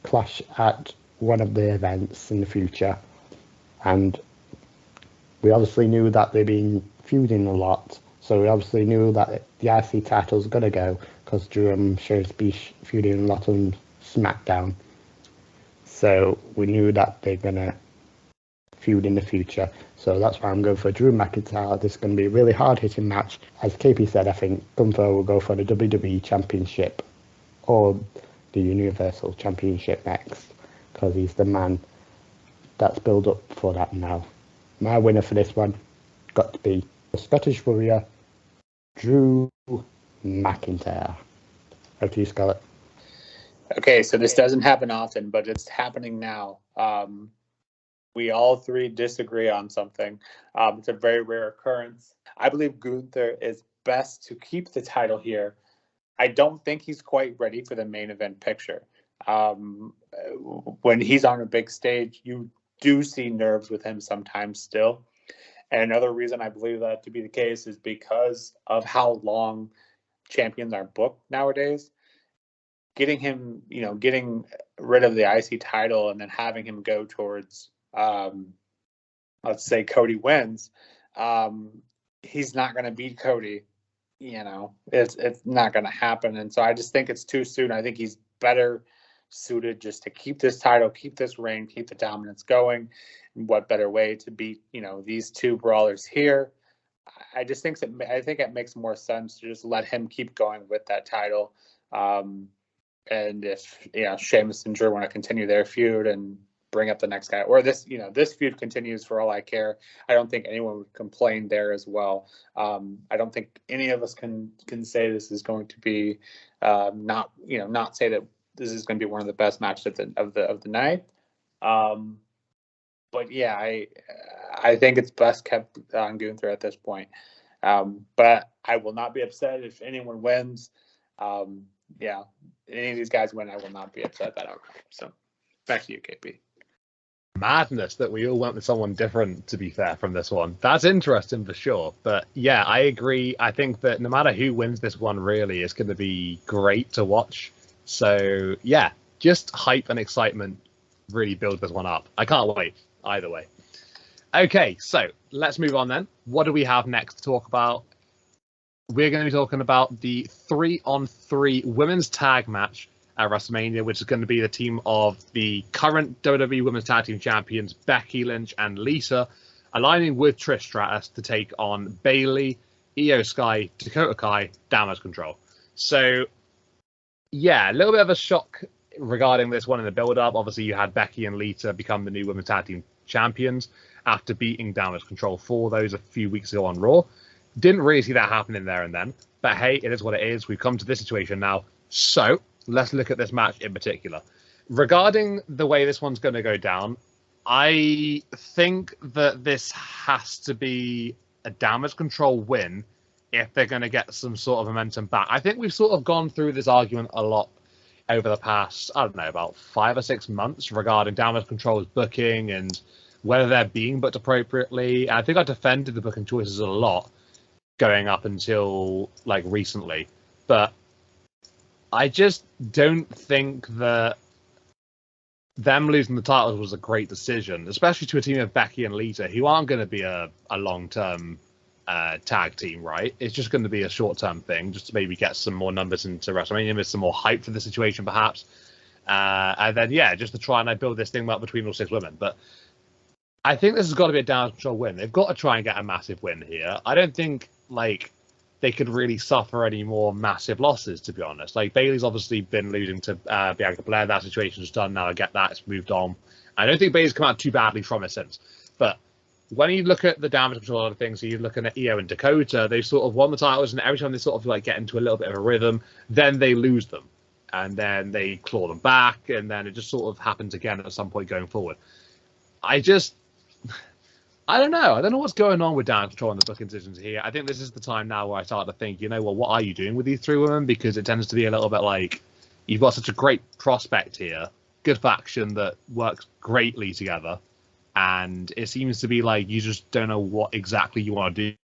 clash at one of the events in the future. And we obviously knew that they've been feuding a lot, so we obviously knew that the IC title's going to go because Drew and Sheamus be feuding a lot on SmackDown. So we knew that they're going to feud in the future. So that's why I'm going for Drew McIntyre. This is going to be a really hard-hitting match. As KP said, I think Gunther will go for the WWE Championship or the Universal Championship next because he's the man that's built up for that now. My winner for this one got to be the Scottish Warrior, Drew McIntyre. Over to you, Scarlett. Okay, so this doesn't happen often, but it's happening now. We all three disagree on something. It's a very rare occurrence. I believe Gunther is best to keep the title here. I don't think he's quite ready for the main event picture. When he's on a big stage, you do see nerves with him sometimes still. And another reason I believe that to be the case is because of how long champions are booked nowadays. Getting him, getting rid of the IC title and then having him go towards, let's say Cody wins, he's not going to beat Cody. It's not going to happen. And so I just think it's too soon. I think he's better suited just to keep this title, keep this reign, keep the dominance going. What better way to beat, these two brawlers here? I just think it makes more sense to just let him keep going with that title. And if Sheamus and Drew want to continue their feud and bring up the next guy, or this feud continues for all I care, I don't think anyone would complain there as well. I don't think any of us can say this is going to be not say that this is going to be one of the best matches of the night. But yeah, I think it's best kept on Gunther at this point. But I will not be upset if anyone wins. Yeah, any of these guys win, I will not be upset at that outcome. So back to you, KP. Madness that we all went with someone different, to be fair, from this one. That's interesting for sure. But yeah, I agree. I think that no matter who wins this one, really, it's going to be great to watch. So yeah, just hype and excitement really build this one up. I can't wait either way. Okay, so let's move on then. What do we have next to talk about? We're going to be talking about the 3-on-3 women's tag match at WrestleMania, which is going to be the team of the current WWE Women's Tag Team Champions, Becky Lynch and Lita, aligning with Trish Stratus to take on Bayley, Io Sky, Dakota Kai, Damage Control. So, yeah, a little bit of a shock regarding this one in the build-up. Obviously, you had Becky and Lita become the new Women's Tag Team Champions after beating Damage Control for those a few weeks ago on Raw. Didn't really see that happening there and then. But hey, it is what it is. We've come to this situation now. So, let's look at this match in particular. Regarding the way this one's going to go down, I think that this has to be a Damage Control win if they're going to get some sort of momentum back. I think we've sort of gone through this argument a lot over the past, I don't know, about 5 or 6 months regarding Damage Control's booking and whether they're being booked appropriately. And I think I defended the booking choices a lot going up until like recently. But I just don't think that them losing the titles was a great decision, especially to a team of Becky and Lita, who aren't going to be a long-term tag team, right? It's just going to be a short-term thing, just to maybe get some more numbers into WrestleMania, with some more hype for the situation, perhaps. And then, yeah, just to try and build this thing up between all 6 women. But I think this has got to be a Damage Control win. They've got to try and get a massive win here. I don't think, they could really suffer any more massive losses, to be honest. Bayley's obviously been losing to Bianca Belair. That situation's done now. I get that. It's moved on. I don't think Bayley's come out too badly from it since. But when you look at the Damage Control of things, so you're looking at Io and Dakota, they sort of won the titles, and every time they sort of get into a little bit of a rhythm, then they lose them. And then they claw them back, and then it just sort of happens again at some point going forward. I don't know. I don't know what's going on with Damage Control and the booking decisions here. I think this is the time now where I start to think, what are you doing with these 3 women? Because it tends to be a little bit you've got such a great prospect here, good faction that works greatly together, and it seems to be you just don't know what exactly you want to do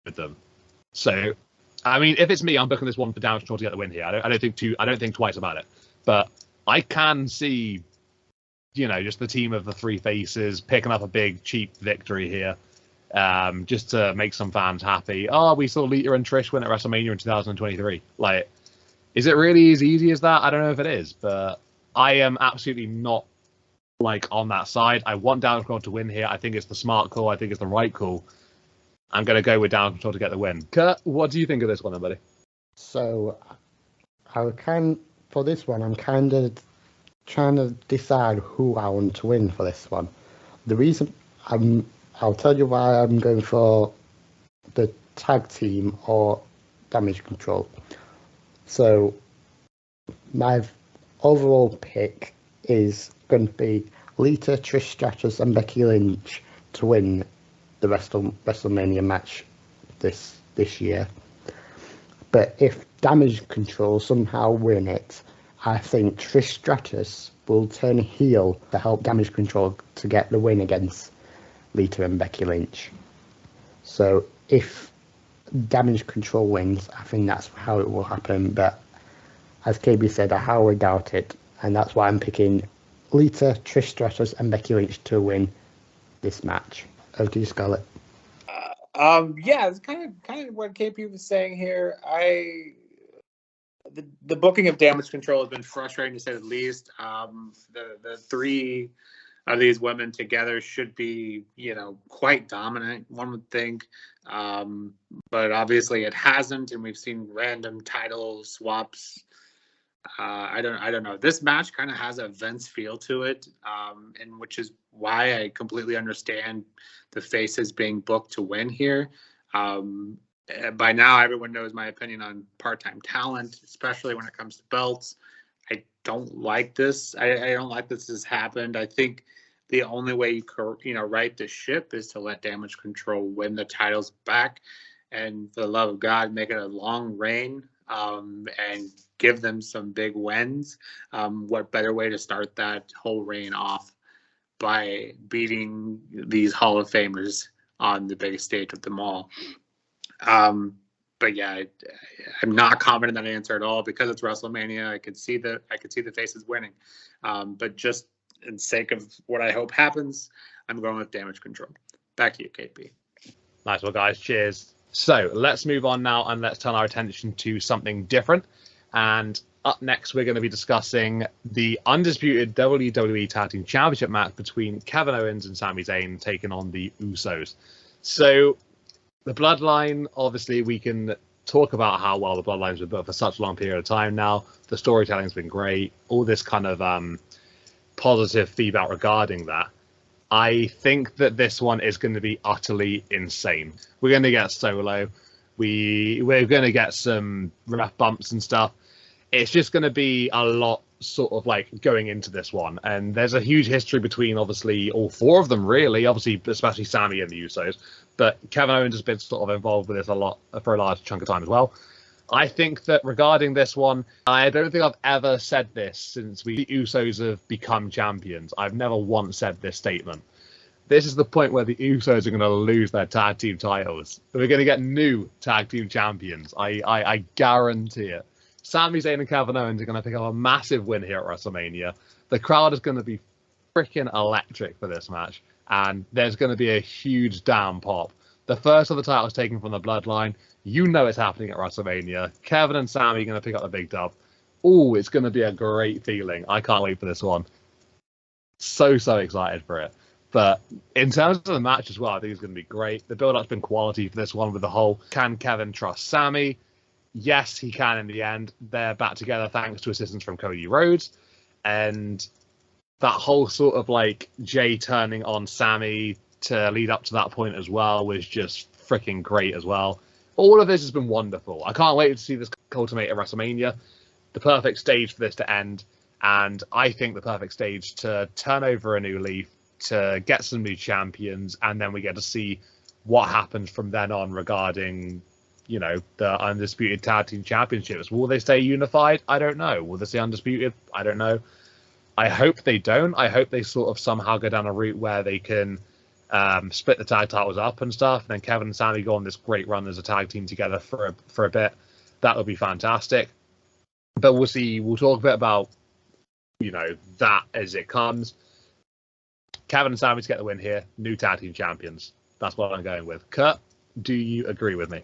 with them. So, I mean, if it's me, I'm booking this one for Damage Control to get the win here. I don't think twice about it. But I can see just the team of the 3 faces picking up a big, cheap victory here, just to make some fans happy. Oh, we saw Lita and Trish win at WrestleMania in 2023. Is it really as easy as that? I don't know if it is, but I am absolutely not, on that side. I want Damage Control to win here. I think it's the smart call. I think it's the right call. I'm going to go with Damage Control to get the win. Kurt, what do you think of this one, then, buddy? So, for this one, I'm kind of trying to decide who I want to win for this one. The reason I'll tell you why I'm going for the tag team or Damage Control. So my overall pick is going to be Lita, Trish Stratus and Becky Lynch to win the WrestleMania match this year. But if Damage Control somehow win it, I think Trish Stratus will turn heel to help Damage Control to get the win against Lita and Becky Lynch. So if Damage Control wins, I think that's how it will happen. But as KB said, I highly doubt it. And that's why I'm picking Lita, Trish Stratus and Becky Lynch to win this match. Over to you, Scarlett. Yeah, it's kind of what KP was saying here. The booking of Damage Control has been frustrating to say the least. The 3 of these women together should be, quite dominant, one would think. But obviously it hasn't, and we've seen random title swaps. I don't know. This match kind of has a Vince feel to it, and which is why I completely understand the faces being booked to win here. By now, everyone knows my opinion on part-time talent, especially when it comes to belts. I don't like this. I don't like this has happened. I think the only way you right the ship is to let Damage Control win the titles back, and for the love of God, make it a long reign, and give them some big wins. What better way to start that whole reign off by beating these Hall of Famers on the biggest stage of them all? But yeah, I'm not confident in that answer at all because it's WrestleMania. I could see the faces winning, but just in sake of what I hope happens, I'm going with Damage Control. Back to you, KP. Nice one, guys. Cheers. So let's move on now and let's turn our attention to something different. And up next, we're going to be discussing the undisputed WWE Tag Team Championship match between Kevin Owens and Sami Zayn taking on the Usos. So the Bloodline, obviously, we can talk about how well the Bloodline's been built for such a long period of time now. The storytelling's been great. All this kind of positive feedback regarding that. I think that this one is going to be utterly insane. We're going to get Solo. We're going to get some ref bumps and stuff. It's just going to be a lot sort of like going into this one. And there's a huge history between obviously all four of them, really. Obviously, especially Sami and the Usos. But Kevin Owens has been sort of involved with this a lot for a large chunk of time as well. I think that regarding this one, I don't think I've ever said this since the Usos have become champions. I've never once said this statement. This is the point where the Usos are going to lose their tag team titles. We're going to get new tag team champions. I guarantee it. Sami Zayn and Kevin Owens are going to pick up a massive win here at WrestleMania. The crowd is going to be freaking electric for this match. And there's going to be a huge damn pop. The first of the titles taken from the Bloodline. You know it's happening at WrestleMania. Kevin and Sami are going to pick up the big dub. Oh, it's going to be a great feeling. I can't wait for this one. So excited for it. But in terms of the match as well, I think it's going to be great. The build-up's been quality for this one with the whole, can Kevin trust Sami? Yes, he can in the end. They're back together thanks to assistance from Cody Rhodes. And that whole sort of like Jay turning on Sami to lead up to that point as well was just freaking great as well. All of this has been wonderful. I can't wait to see this culminate at WrestleMania. The perfect stage for this to end. And I think the perfect stage to turn over a new leaf, to get some new champions, and then we get to see what happens from then on regarding, you know, the Undisputed Tag Team Championships. Will they stay unified? I don't know. Will they stay undisputed? I don't know. I hope they don't. I hope they sort of somehow go down a route where they can split the tag titles up and stuff, and then Kevin and Sami go on this great run as a tag team together for a bit. That would be fantastic. But we'll see. We'll talk a bit about, you know, that as it comes. Kevin and Sami to get the win here. New tag team champions. That's what I'm going with. Kurt, do you agree with me?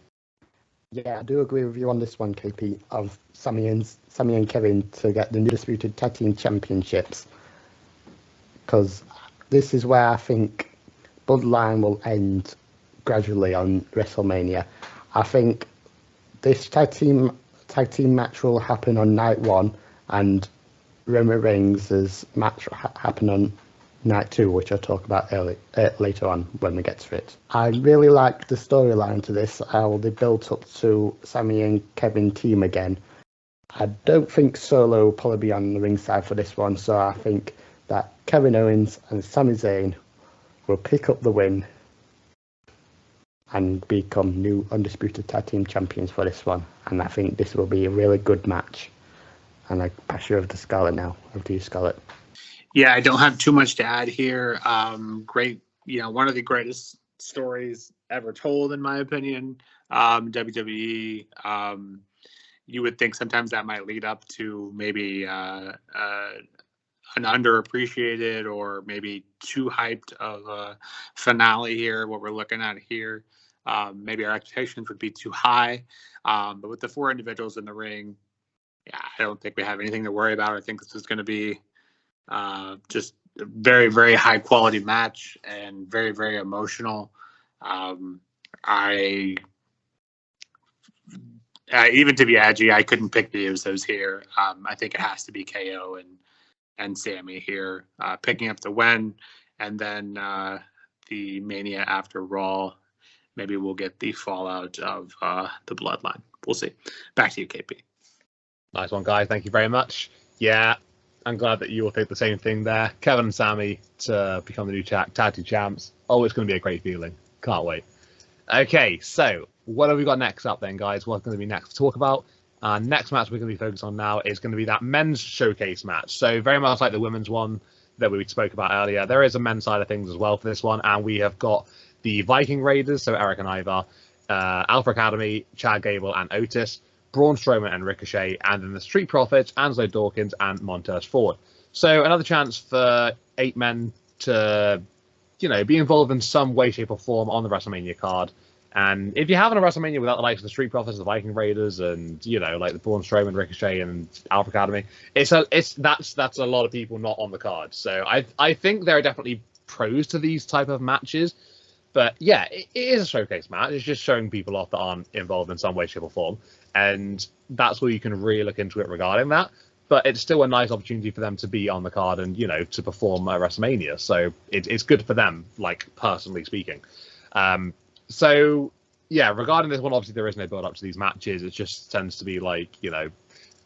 Yeah, I do agree with you on this one, KP, of Sami and Kevin to get the new disputed tag team championships. Because this is where I think Bloodline will end gradually on WrestleMania. I think this tag team match will happen on night one, and Roman Reigns' match happen on night two, which I'll talk about later on when we get to it. I really like the storyline to this, how they built up to Sami and Kevin team again. I don't think Solo will probably be on the ringside for this one, so I think that Kevin Owens and Sami Zayn will pick up the win and become new undisputed tag team champions for this one. And I think this will be a really good match. And I pass you over to Scarlett now. Over to you, Scarlett. Yeah, I don't have too much to add here. Great, one of the greatest stories ever told, in my opinion. WWE. You would think sometimes that might lead up to maybe an underappreciated or maybe too hyped of a finale here. What we're looking at here, maybe our expectations would be too high. But with the four individuals in the ring, yeah, I don't think we have anything to worry about. I think this is going to be just a very, very high quality match and very, very emotional. Even to be edgy, I couldn't pick the Usos here. I think it has to be KO and Sami here picking up the win, and then the Mania after Raw. Maybe we'll get the fallout of the Bloodline. We'll see. Back to you, KP. Nice one, guys. Thank you very much. Yeah, I'm glad that you all think the same thing there. Kevin and Sammy to become the new tag team champs. Oh, it's going to be a great feeling. Can't wait. Okay, so what have we got next up then, guys? What's going to be next to talk about? Next match we're going to be focused on now is going to be that men's showcase match. So very much like the women's one that we spoke about earlier, there is a men's side of things as well for this one, and we have got the Viking Raiders, so Eric and Ivar, Alpha Academy, Chad Gable and Otis, Braun Strowman and Ricochet, and then the Street Profits, Angelo Dawkins and Montez Ford. So another chance for 8 men to, be involved in some way, shape, or form on the WrestleMania card. And if you have a WrestleMania without the likes of the Street Profits, the Viking Raiders, and like the Braun Strowman, Ricochet, and Alpha Academy, that's a lot of people not on the card. So I think there are definitely pros to these type of matches. But yeah, it is a showcase match. It's just showing people off that aren't involved in some way, shape, or form. And that's where you can really look into it regarding that. But it's still a nice opportunity for them to be on the card and, to perform at WrestleMania. So it's good for them, like, personally speaking. So, yeah, regarding this one, obviously there is no build-up to these matches. It just tends to be, like, a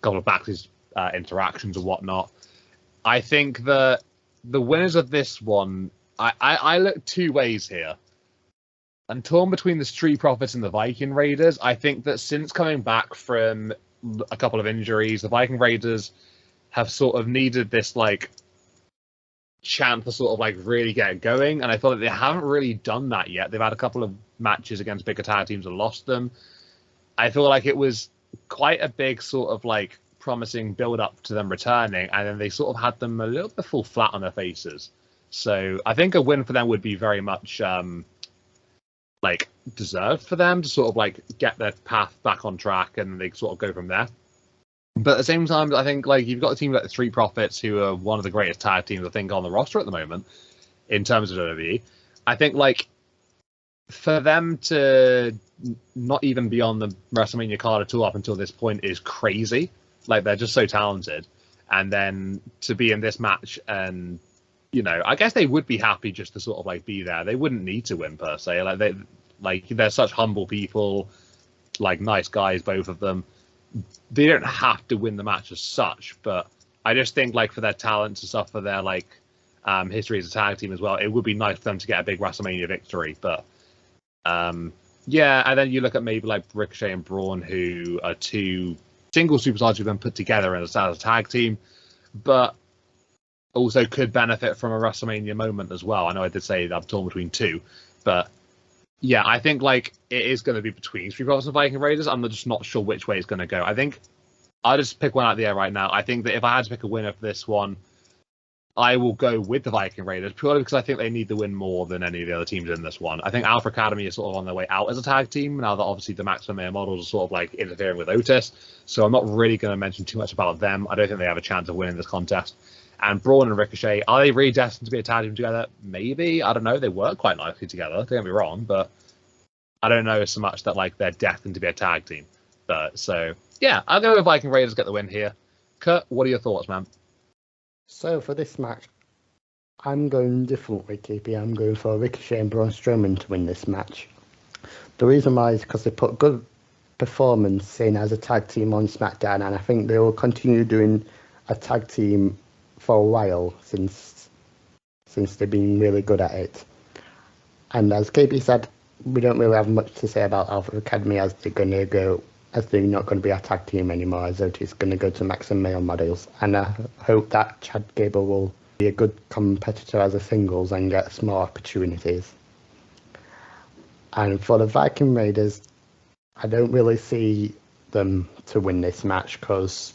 couple of backstage interactions and whatnot. I think the winners of this one, I look 2 ways here. I'm torn between the Street Profits and the Viking Raiders. I think that since coming back from a couple of injuries, the Viking Raiders have sort of needed this, like, chance to sort of, like, really get going. And I feel like they haven't really done that yet. They've had a couple of matches against bigger tag teams and lost them. I feel like it was quite a big sort of, like, promising build-up to them returning. And then they sort of had them a little bit fall flat on their faces. So I think a win for them would be very much... like deserved for them to sort of like get their path back on track and they sort of go from there. But at the same time, I think like you've got a team like the Street Profits who are one of the greatest tag teams I think on the roster at the moment in terms of WWE. I think like for them to not even be on the WrestleMania card at all up until this point is crazy. Like they're just so talented, and then to be in this match and I guess they would be happy just to sort of like be there. They wouldn't need to win per se. They're such humble people, like nice guys, both of them. They don't have to win the match as such, but I just think like for their talents and stuff, for their like history as a tag team as well, it would be nice for them to get a big WrestleMania victory. But yeah, and then you look at maybe like Ricochet and Braun, who are 2 single superstars who've been put together as a tag team, but also could benefit from a WrestleMania moment as well. I know I did say that I'm torn between 2, but yeah, I think like it is going to be between Street Profits and Viking Raiders. I'm just not sure which way it's going to go. I think I'll just pick one out of the air right now. I think that if I had to pick a winner for this one, I will go with the Viking Raiders purely because I think they need the win more than any of the other teams in this one. I think Alpha Academy is sort of on their way out as a tag team now that obviously the Maximum Male Models are sort of like interfering with Otis. So I'm not really going to mention too much about them. I don't think they have a chance of winning this contest. And Braun and Ricochet, are they really destined to be a tag team together? Maybe. I don't know. They work quite nicely together. Don't get me wrong, but I don't know so much that like they're destined to be a tag team. But so yeah, I'll go with Viking Raiders get the win here. Kurt, what are your thoughts, man? So for this match, I'm going differently, KP. I'm going for Ricochet and Braun Strowman to win this match. The reason why is because they put good performance in as a tag team on SmackDown, and I think they will continue doing a tag team for a while since they've been really good at it. And as KP said, we don't really have much to say about Alpha Academy as they're not going to be a tag team anymore, as Otis is going to go to Maximum Male Models. And I hope that Chad Gable will be a good competitor as a singles and get some more opportunities. And for the Viking Raiders, I don't really see them to win this match because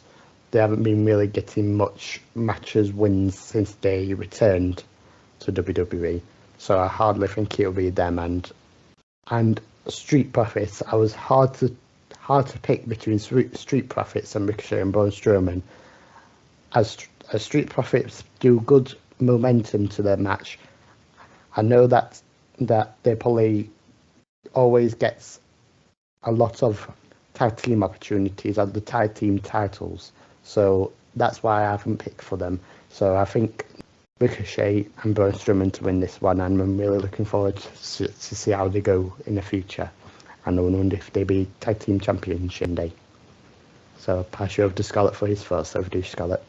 they haven't been really getting much matches wins since they returned to WWE. So I hardly think it'll be them and Street Profits. I was hard to pick between Street Profits and Ricochet and Braun Strowman. As Street Profits do good momentum to their match, I know that they probably always gets a lot of tag team opportunities at the tag team titles. So that's why I haven't picked for them. So I think Ricochet and Braun Strowman to win this one, and I'm really looking forward to see how they go in the future. And I wonder if they be tag team championship day. So pass you over to Scarlett for his first. Over to you, Scarlett.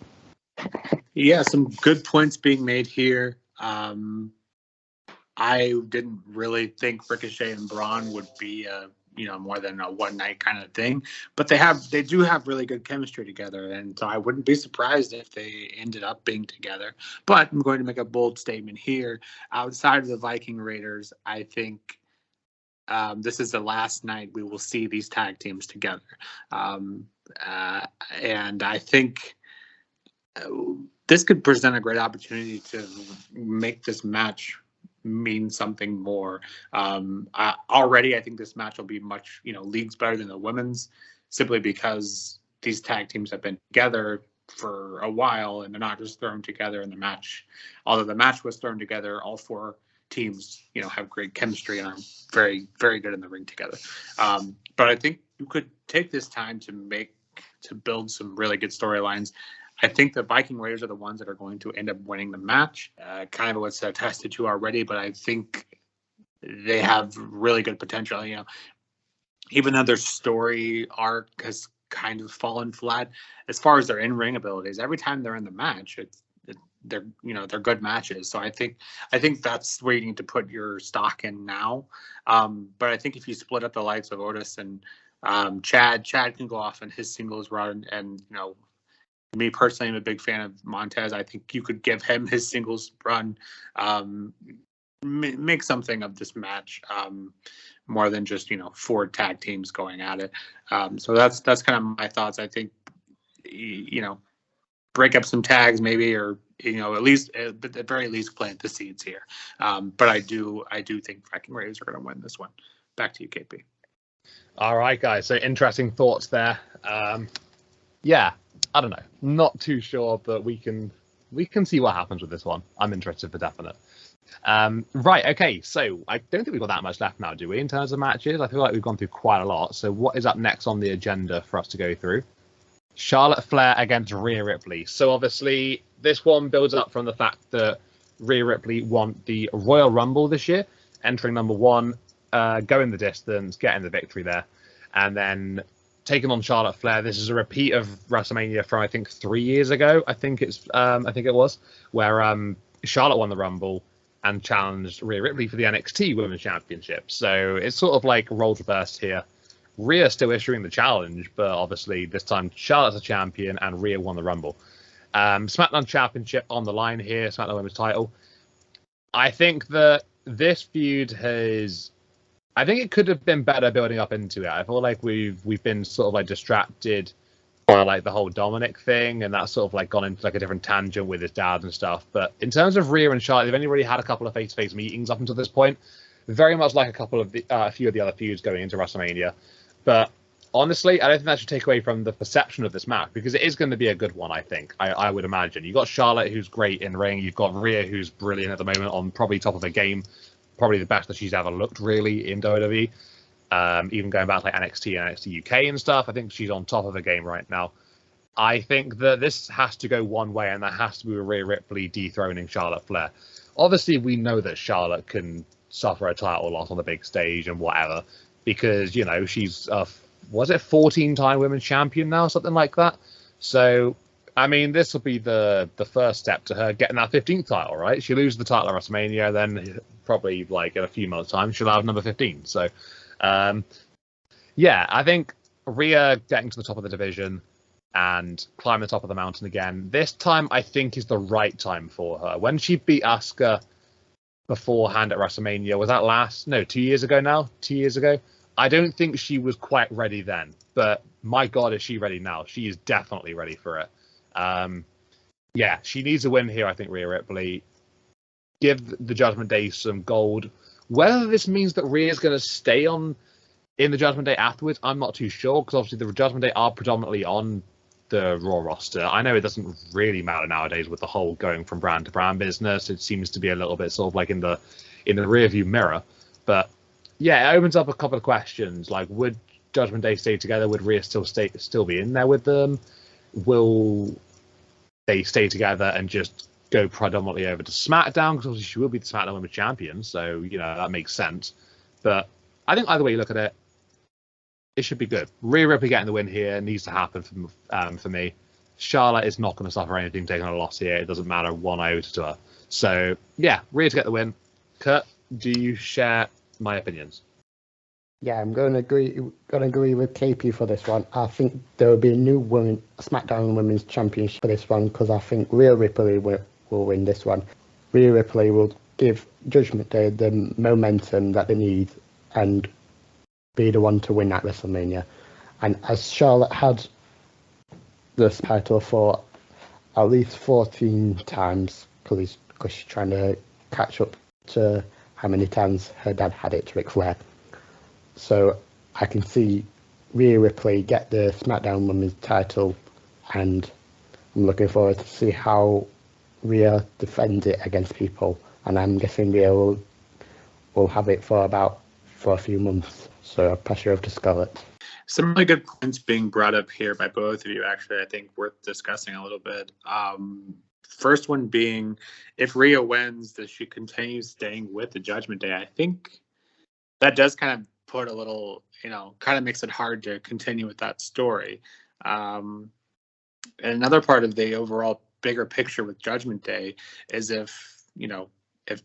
Yeah, some good points being made here. I didn't really think Ricochet and Braun would be more than a one night kind of thing, but they do have really good chemistry together, and so I wouldn't be surprised if they ended up being together. But I'm going to make a bold statement here. Outside of the Viking Raiders, I think this is the last night we will see these tag teams together, and I think this could present a great opportunity to make this match mean something more. Already, I think this match will be much, leagues better than the women's, simply because these tag teams have been together for a while and they're not just thrown together in the match. Although the match was thrown together, all four teams, have great chemistry and are very, very good in the ring together. But I think you could take this time to build some really good storylines. I think the Viking Raiders are the ones that are going to end up winning the match. Kind of what's attested to already, but I think they have really good potential. Even though their story arc has kind of fallen flat as far as their in-ring abilities, every time they're in the match, they're good matches. So I think that's where you need to put your stock in now. But I think if you split up the likes of Otis and Chad can go off in his singles run, and me personally, I'm a big fan of Montez. I think you could give him his singles run, make something of this match, more than just four tag teams going at it. So that's kind of my thoughts. I think break up some tags maybe, or at least at the very least plant the seeds here. But I do think Viking Raiders are going to win this one. Back to you, KP. All right, guys. So interesting thoughts there. Yeah. I don't know. Not too sure, but we can see what happens with this one. I'm interested for definite. Right, okay. So I don't think we've got that much left now, do we, in terms of matches? I feel like we've gone through quite a lot. So what is up next on the agenda for us to go through? Charlotte Flair against Rhea Ripley. So obviously this one builds up from the fact that Rhea Ripley won the Royal Rumble this year, entering number one, going the distance, getting the victory there, and then taking on Charlotte Flair. This is a repeat of WrestleMania from I think 3 years ago. I think it was where Charlotte won the Rumble and challenged Rhea Ripley for the NXT Women's Championship. So it's sort of like roles reversed here. Rhea still issuing the challenge, but obviously this time Charlotte's a champion and Rhea won the Rumble. SmackDown Championship on the line here, SmackDown Women's title. I think that this feud I think it could have been better building up into it. I feel like we've been sort of like distracted by like the whole Dominic thing, and that's sort of like gone into like a different tangent with his dad and stuff. But in terms of Rhea and Charlotte, they've only really had a couple of face-to-face meetings up until this point. Very much like a few of the other feuds going into WrestleMania. But honestly, I don't think that should take away from the perception of this match, because it is going to be a good one, I think. I would imagine. You've got Charlotte, who's great in ring. You've got Rhea, who's brilliant at the moment, on probably top of her game. Probably the best that she's ever looked, really, in WWE. Even going back to like NXT and NXT UK and stuff, I think she's on top of her game right now. I think that this has to go one way, and that has to be Rhea Ripley dethroning Charlotte Flair. Obviously, we know that Charlotte can suffer a title loss on the big stage and whatever, because, she's, 14-time women's champion now, something like that. So, I mean, this will be the first step to her getting that 15th title, right? She loses the title at WrestleMania, then probably like in a few months' time, she'll have number 15. So, yeah, I think Rhea getting to the top of the division and climbing the top of the mountain again, this time I think is the right time for her. When she beat Asuka beforehand at WrestleMania, was that 2 years ago now? 2 years ago? I don't think she was quite ready then, but my God, is she ready now? She is definitely ready for it. Yeah, she needs a win here, I think, Rhea Ripley. Give the Judgment Day some gold. Whether this means that Rhea's going to stay on in the Judgment Day afterwards, I'm not too sure, because obviously the Judgment Day are predominantly on the Raw roster. I know it doesn't really matter nowadays with the whole going from brand to brand business. It seems to be a little bit sort of like in the rearview mirror. But yeah, it opens up a couple of questions. Like, would Judgment Day stay together? Would Rhea still be in there with them? Will they stay together and just go predominantly over to SmackDown? Because obviously she will be the SmackDown Women's Champion, so that makes sense. But I think either way you look at it, it should be good. Rhea Ripley getting the win here needs to happen for me. Charlotte is not going to suffer anything taking a loss here. It doesn't matter one iota to her. So yeah, Rhea to get the win. Kurt, do you share my opinions? Yeah, I'm going to agree with KP for this one. I think there will be a new SmackDown Women's Championship for this one because I think Rhea Ripley will win this one. Rhea Ripley will give Judgment Day the momentum that they need and be the one to win at WrestleMania. And as Charlotte had this title for at least 14 times because she's trying to catch up to how many times her dad had it, Ric Flair. So I can see Rhea Ripley get the SmackDown Women's title, and I'm looking forward to see how Rhea defends it against people. And I'm guessing Rhea will have it for a few months. So I'll pass you over to Scarlett. Some really good points being brought up here by both of you, actually, I think worth discussing a little bit. First one being, if Rhea wins, does she continue staying with the Judgment Day? I think that does kind of put a little, kind of makes it hard to continue with that story. And another part of the overall bigger picture with Judgment Day is if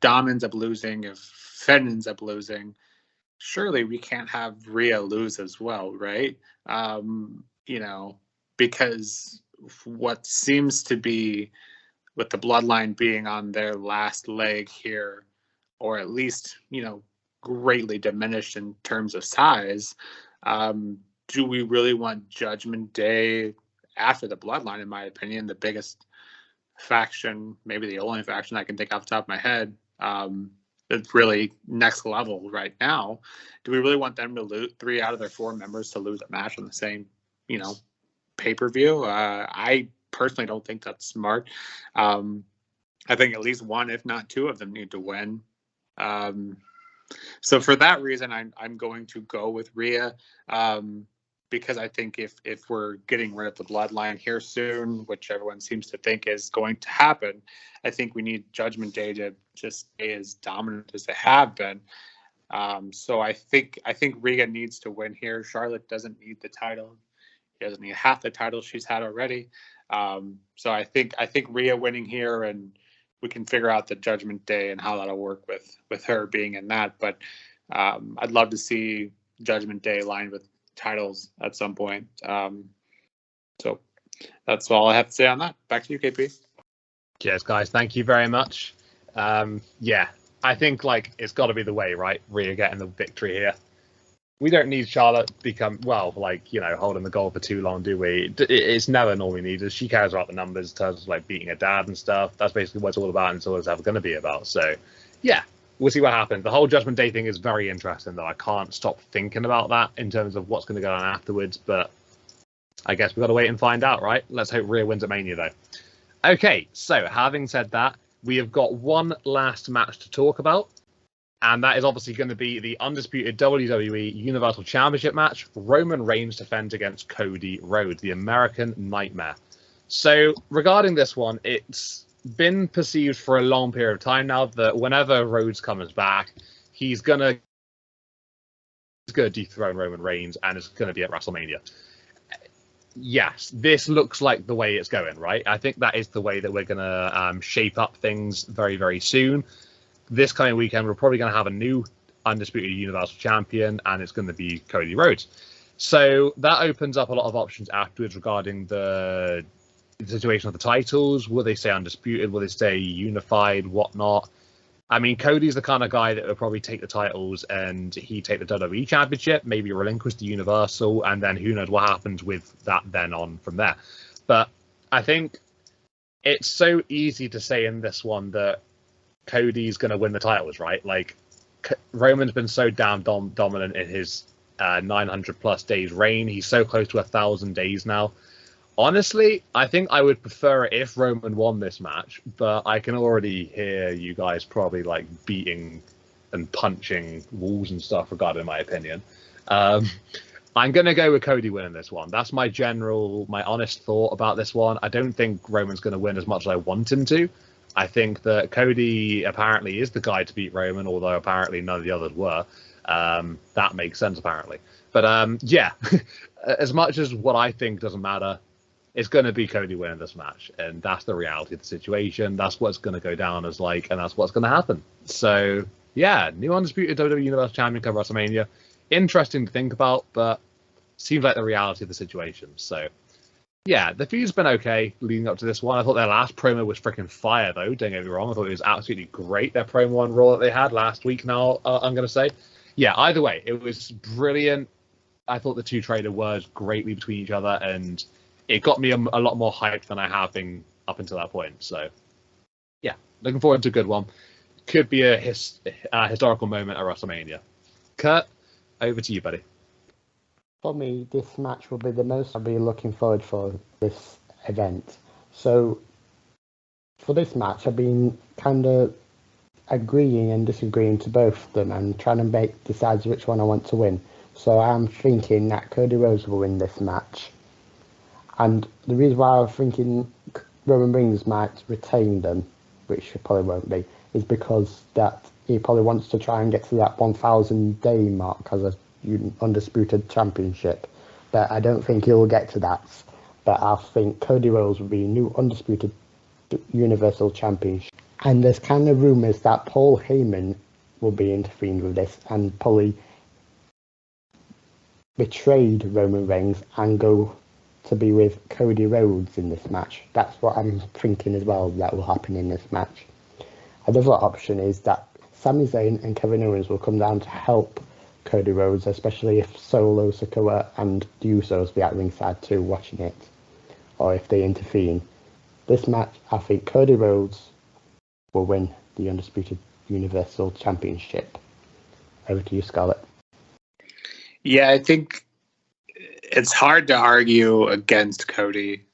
Dom ends up losing, if Finn ends up losing, surely we can't have Rhea lose as well, right? Because what seems to be with the bloodline being on their last leg here, or at least, greatly diminished in terms of size, do we really want Judgment Day after the bloodline, in my opinion, the biggest faction, maybe the only faction I can think off the top of my head, it's really next level right now. Do we really want them to lose 3 out of their 4 members to lose a match on the same, pay-per-view? I personally don't think that's smart. I think at least 1, if not 2 of them need to win. So for that reason, I'm going to go with Rhea, because I think if we're getting rid of the bloodline here soon, which everyone seems to think is going to happen, I think we need Judgment Day to just stay as dominant as they have been. So I think Rhea needs to win here. Charlotte doesn't need the title. She doesn't need half the title she's had already. So I think Rhea winning here, and we can figure out the Judgment Day and how that'll work with her being in that. But I'd love to see Judgment Day aligned with titles at some point. So that's all I have to say on that. Back to you, KP. Cheers, guys. Thank you very much. Yeah, I think it's got to be the way, right? Rhea getting the victory here. We don't need Charlotte become holding the goal for too long, do we? It's never normally needed. She cares about the numbers in terms of beating her dad and stuff. That's basically what it's all about, and it's all it's ever going to be about. So yeah, we'll see what happens. The whole Judgment Day thing is very interesting, though. I can't stop thinking about that in terms of what's going to go on afterwards. But I guess we've got to wait and find out, right? Let's hope Rhea wins at Mania, though. Okay, so having said that, we have got one last match to talk about. And that is obviously going to be the undisputed WWE Universal Championship match. Roman Reigns defends against Cody Rhodes, the American Nightmare. So regarding this one, it's been perceived for a long period of time now that whenever Rhodes comes back, he's going to dethrone Roman Reigns, and it's going to be at WrestleMania. Yes, this looks like the way it's going, right? I think that is the way that we're going to shape up things very, very soon. This coming weekend, we're probably going to have a new undisputed Universal Champion, and it's going to be Cody Rhodes. So that opens up a lot of options afterwards regarding the situation of the titles. Will they stay undisputed? Will they stay unified? Whatnot? I mean, Cody's the kind of guy that will probably take the titles and he take the WWE Championship, maybe relinquish the Universal, and then who knows what happens with that then on from there. But I think it's so easy to say in this one that Cody's going to win the titles, right? Roman's been so damn dominant in his 900 plus days reign. He's so close to 1,000 days now. Honestly, I think I would prefer it if Roman won this match, but I can already hear you guys probably beating and punching walls and stuff regarding my opinion. I'm going to go with Cody winning this one. That's my honest thought about this one. I don't think Roman's going to win as much as I want him to. I think that Cody apparently is the guy to beat Roman, although apparently none of the others were. That makes sense, apparently. But yeah, as much as what I think doesn't matter, it's going to be Cody winning this match, and that's the reality of the situation. That's what's going to go down as like, and that's what's going to happen. So yeah, new undisputed WWE Universal Champion come WrestleMania. Interesting to think about, but seems like the reality of the situation. So yeah, the feud's been okay leading up to this one. I thought their last promo was freaking fire, though. Don't get me wrong. I thought it was absolutely great, their promo on Raw that they had last week now, I'm going to say. Yeah, either way, it was brilliant. I thought the two traded words greatly between each other, and it got me a lot more hyped than I have been up until that point. So, yeah, looking forward to a good one. Could be a historical moment at WrestleMania. Kurt, over to you, buddy. For me, this match will be the most I'll be looking forward for this event. So, for this match, I've been kind of agreeing and disagreeing to both of them and trying to decide which one I want to win. So I'm thinking that Cody Rhodes will win this match. And the reason why I'm thinking Roman Reigns might retain them, which probably won't be, is because that he probably wants to try and get to that 1,000 day mark as a undisputed championship. But I don't think he'll get to that. But I think Cody Rhodes will be new undisputed Universal Champion. And there's kind of rumours that Paul Heyman will be intervened with this and probably betrayed Roman Reigns and go to be with Cody Rhodes in this match. That's what I'm thinking as well that will happen in this match. Another option is that Sami Zayn and Kevin Owens will come down to help Cody Rhodes, especially if Solo Sikoa and the Usos be at ringside too watching it, or if they intervene. This match, I think Cody Rhodes will win the Undisputed Universal Championship. Over to you, Scarlett. Yeah, I think it's hard to argue against Cody.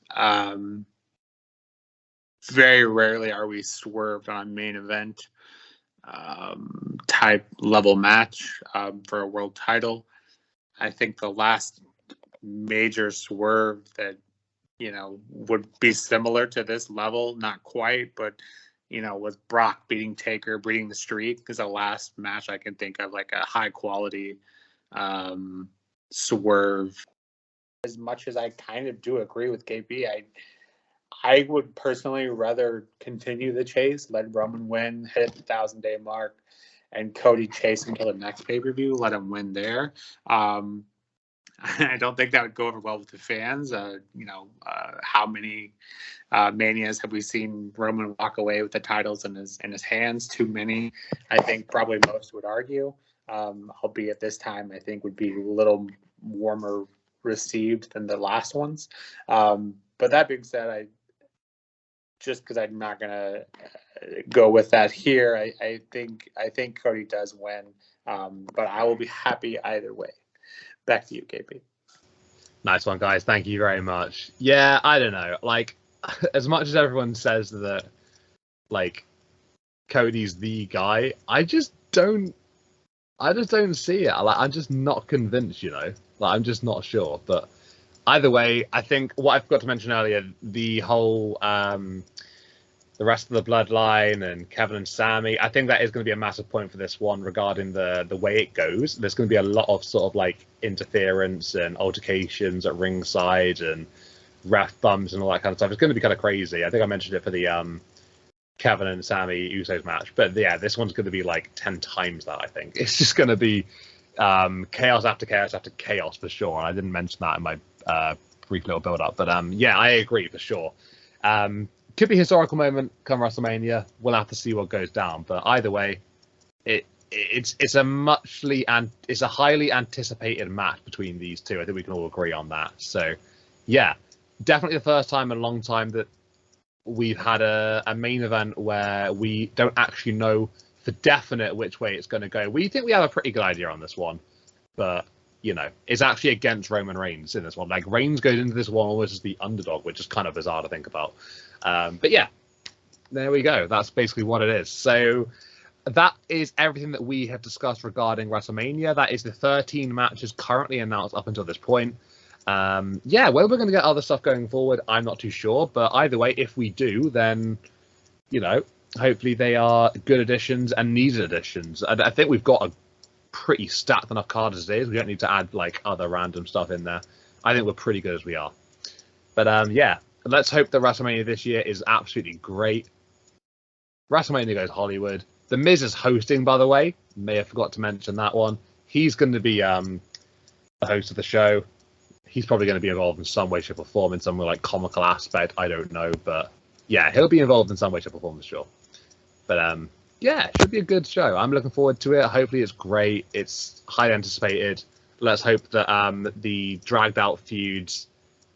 Very rarely are we swerved on a main event type level match for a world title. I think the last major swerve that, would be similar to this level, not quite, but, was Brock beating Taker, beating the streak, is the last match I can think of, like a high quality swerve. As much as I kind of do agree with KP, I would personally rather continue the chase, let Roman win, hit the 1,000-day mark, and Cody chase until the next pay-per-view, let him win there. I don't think that would go over well with the fans. How many manias have we seen Roman walk away with the titles in his hands? Too many. I think probably most would argue. Albeit this time I think would be a little warmer received than the last ones. But that being said, just because I'm not gonna go with that here, I think Cody does win. But I will be happy either way. Back to you, KP. Nice one, guys. Thank you very much. Yeah, I don't know. Like, as much as everyone says that, like, Cody's the guy, I just don't see it. Like, I'm just not convinced, Like, I'm just not sure. But either way, I think what I forgot to mention earlier, the whole the rest of the bloodline and Kevin and Sami, I think that is going to be a massive point for this one regarding the way it goes. There's going to be a lot of sort of like interference and altercations at ringside and ref bumps and all that kind of stuff. It's going to be kind of crazy. I think I mentioned it for the Kevin and Sami Usos match, but yeah, this one's going to be like 10 times that. I think it's just going to be chaos after chaos after chaos for sure. And I didn't mention that in my brief little build up, but yeah, I agree for sure. Could be a historical moment come WrestleMania. We'll have to see what goes down. But either way, it's a highly anticipated match between these two. I think we can all agree on that. So yeah, definitely the first time in a long time that we've had a main event where we don't actually know for definite which way it's going to go. We think we have a pretty good idea on this one, but it's actually against Roman Reigns in this one. Like, Reigns goes into this one almost as the underdog, which is kind of bizarre to think about. But yeah, there we go. That's basically what it is. So that is everything that we have discussed regarding WrestleMania. That is the 13 matches currently announced up until this point. Yeah, whether we're going to get other stuff going forward, I'm not too sure. But either way, if we do, then, hopefully they are good additions and needed additions. And I think we've got a pretty stacked enough card as it is. We don't need to add like other random stuff in there. I think we're pretty good as we are. But yeah, let's hope that WrestleMania this year is absolutely great. WrestleMania goes Hollywood. The Miz is hosting, by the way. May have forgot to mention that one. He's going to be the host of the show. He's probably going to be involved in some way, shape, or form in some like comical aspect. I don't know, but yeah, he'll be involved in some way, shape, or form for sure. But yeah, it should be a good show. I'm looking forward to it. Hopefully, it's great. It's highly anticipated. Let's hope that the dragged out feuds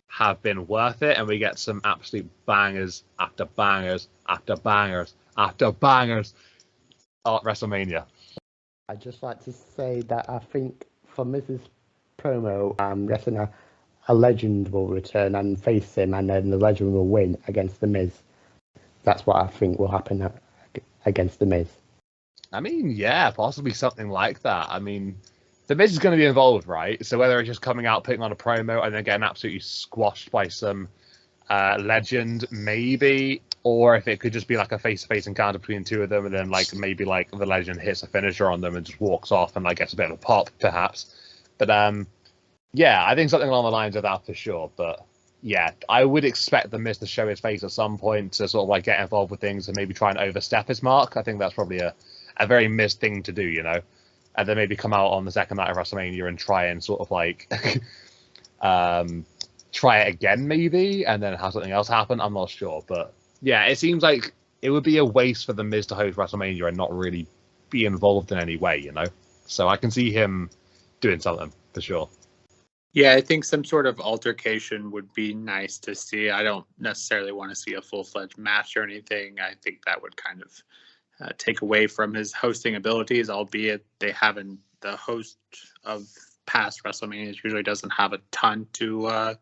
have been worth it, and we get some absolute bangers after bangers after bangers after bangers at WrestleMania. I'd just like to say that I think for Mrs. Promo, wrestling a legend will return and face him, and then the legend will win against The Miz. That's what I think will happen against The Miz. I mean, yeah, possibly something like that. I mean, The Miz is going to be involved, right? So whether it's just coming out, putting on a promo, and then getting absolutely squashed by some legend, maybe, or if it could just be like a face-to-face encounter between the two of them, and then like maybe like the legend hits a finisher on them and just walks off and like gets a bit of a pop, perhaps. But yeah, I think something along the lines of that for sure. But yeah, I would expect The Miz to show his face at some point to sort of like get involved with things and maybe try and overstep his mark. I think that's probably a very Miz thing to do, you know, and then maybe come out on the second night of WrestleMania and try and sort of like try it again maybe, and then have something else happen. I'm not sure, but yeah, it seems like it would be a waste for The Miz to host WrestleMania and not really be involved in any way, you know. So I can see him doing something for sure. Yeah, I think some sort of altercation would be nice to see. I don't necessarily want to see a full-fledged match or anything. I think that would kind of take away from his hosting abilities, albeit the host of past WrestleManias usually doesn't have a ton to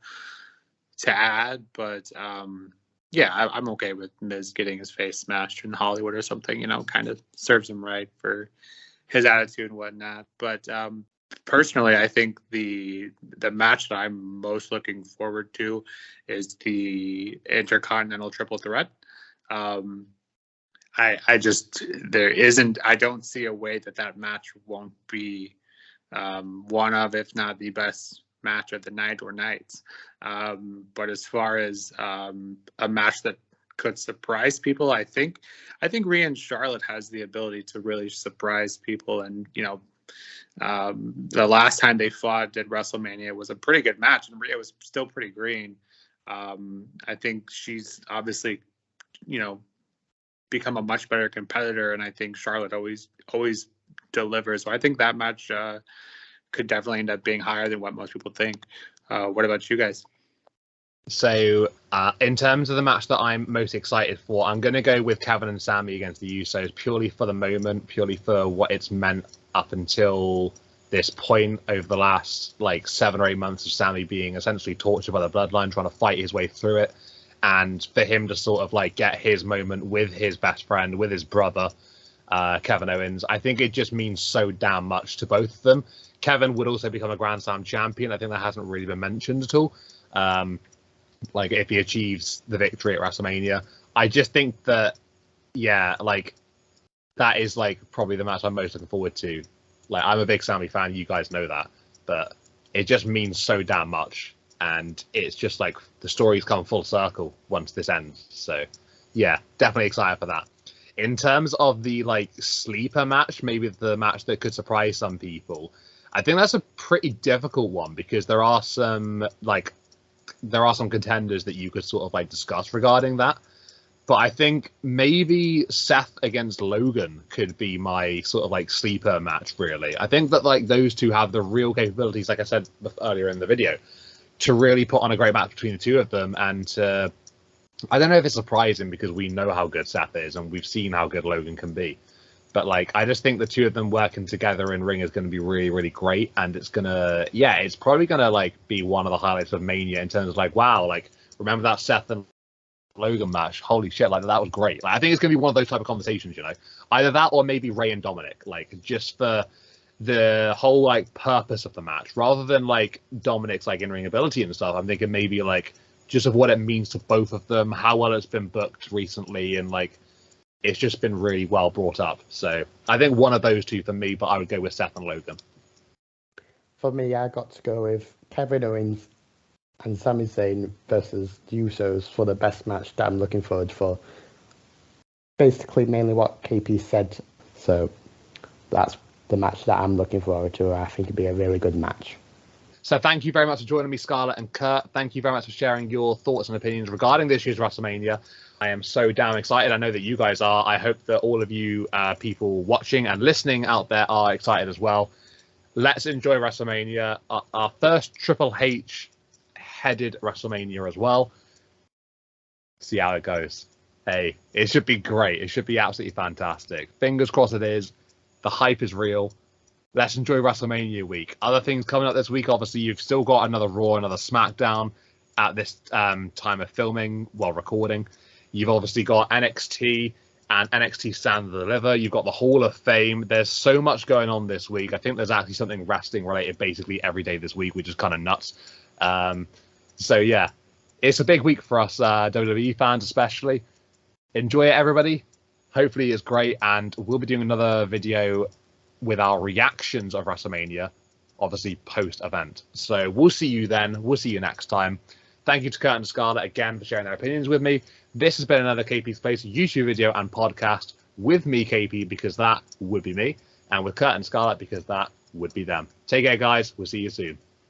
add. But yeah, I'm okay with Miz getting his face smashed in Hollywood or something. You know, kind of serves him right for his attitude and whatnot. But personally, I think the match that I'm most looking forward to is the Intercontinental Triple Threat. I don't see a way that match won't be one of, if not the best match of the night or nights. But as far as a match that could surprise people, I think Rhea and Charlotte has the ability to really surprise people. And, you know, the last time they fought at WrestleMania was a pretty good match, and Rhea was still pretty green. I think she's obviously, you know, become a much better competitor, and I think Charlotte always delivers. So I think that match could definitely end up being higher than what most people think. What about you guys? So in terms of the match that I'm most excited for, I'm going to go with Kevin and Sami against the Usos, purely for the moment, purely for what it's meant up until this point over the last like 7 or 8 months of Sami being essentially tortured by the bloodline, trying to fight his way through it, and for him to sort of like get his moment with his best friend, with his brother, Kevin Owens. I think it just means so damn much to both of them. Kevin would also become a Grand Slam champion. I think that hasn't really been mentioned at all. Like if he achieves the victory at WrestleMania, I just think that, yeah, like that is like probably the match I'm most looking forward to. Like I'm a big Sami fan, you guys know that, but it just means so damn much, and it's just like the story's come full circle once this ends. So yeah, definitely excited for that. In terms of the like sleeper match, maybe the match that could surprise some people, I think that's a pretty difficult one because there are some contenders that you could sort of like discuss regarding that. But I think maybe Seth against Logan could be my sort of like sleeper match, really. I think that like those two have the real capabilities, like I said earlier in the video, to really put on a great match between the two of them. And I don't know if it's surprising because we know how good Seth is and we've seen how good Logan can be. But like, I just think the two of them working together in ring is going to be really, really great. And it's probably going to like be one of the highlights of Mania in terms of like, wow, like remember that Seth and Logan match? Holy shit, like that was great. Like I think it's going to be one of those type of conversations, you know, either that or maybe Rey and Dominic, like just for the whole like purpose of the match rather than like Dominic's like in-ring ability and stuff. I'm thinking maybe like just of what it means to both of them, how well it's been booked recently, and like it's just been really well brought up. So I think one of those two for me, but I would go with Seth and Logan. For me, I got to go with Kevin Owens And Sami Zayn versus the Usos for the best match that I'm looking forward for. Basically, mainly what KP said. So that's the match that I'm looking forward to. I think it'd be a really good match. So thank you very much for joining me, Scarlett and Kurt. Thank you very much for sharing your thoughts and opinions regarding this year's WrestleMania. I am so damn excited. I know that you guys are. I hope that all of you people watching and listening out there are excited as well. Let's enjoy WrestleMania. Our first Triple H headed WrestleMania as well. See how it goes. Hey, it should be great. It should be absolutely fantastic. Fingers crossed it is. The hype is real. Let's enjoy WrestleMania week. Other things coming up this week, obviously, you've still got another Raw, another SmackDown at this time of filming, recording. You've obviously got NXT and NXT Stand and Deliver. You've got the Hall of Fame. There's so much going on this week. I think there's actually something wrestling related basically every day this week, which is kind of nuts. So, yeah, it's a big week for us WWE fans especially. Enjoy it, everybody. Hopefully it's great, and we'll be doing another video with our reactions of WrestleMania, obviously post-event. So we'll see you then. We'll see you next time. Thank you to Kurt and Scarlett again for sharing their opinions with me. This has been another KP's Place YouTube video and podcast with me, KP, because that would be me, and with Kurt and Scarlett because that would be them. Take care, guys. We'll see you soon.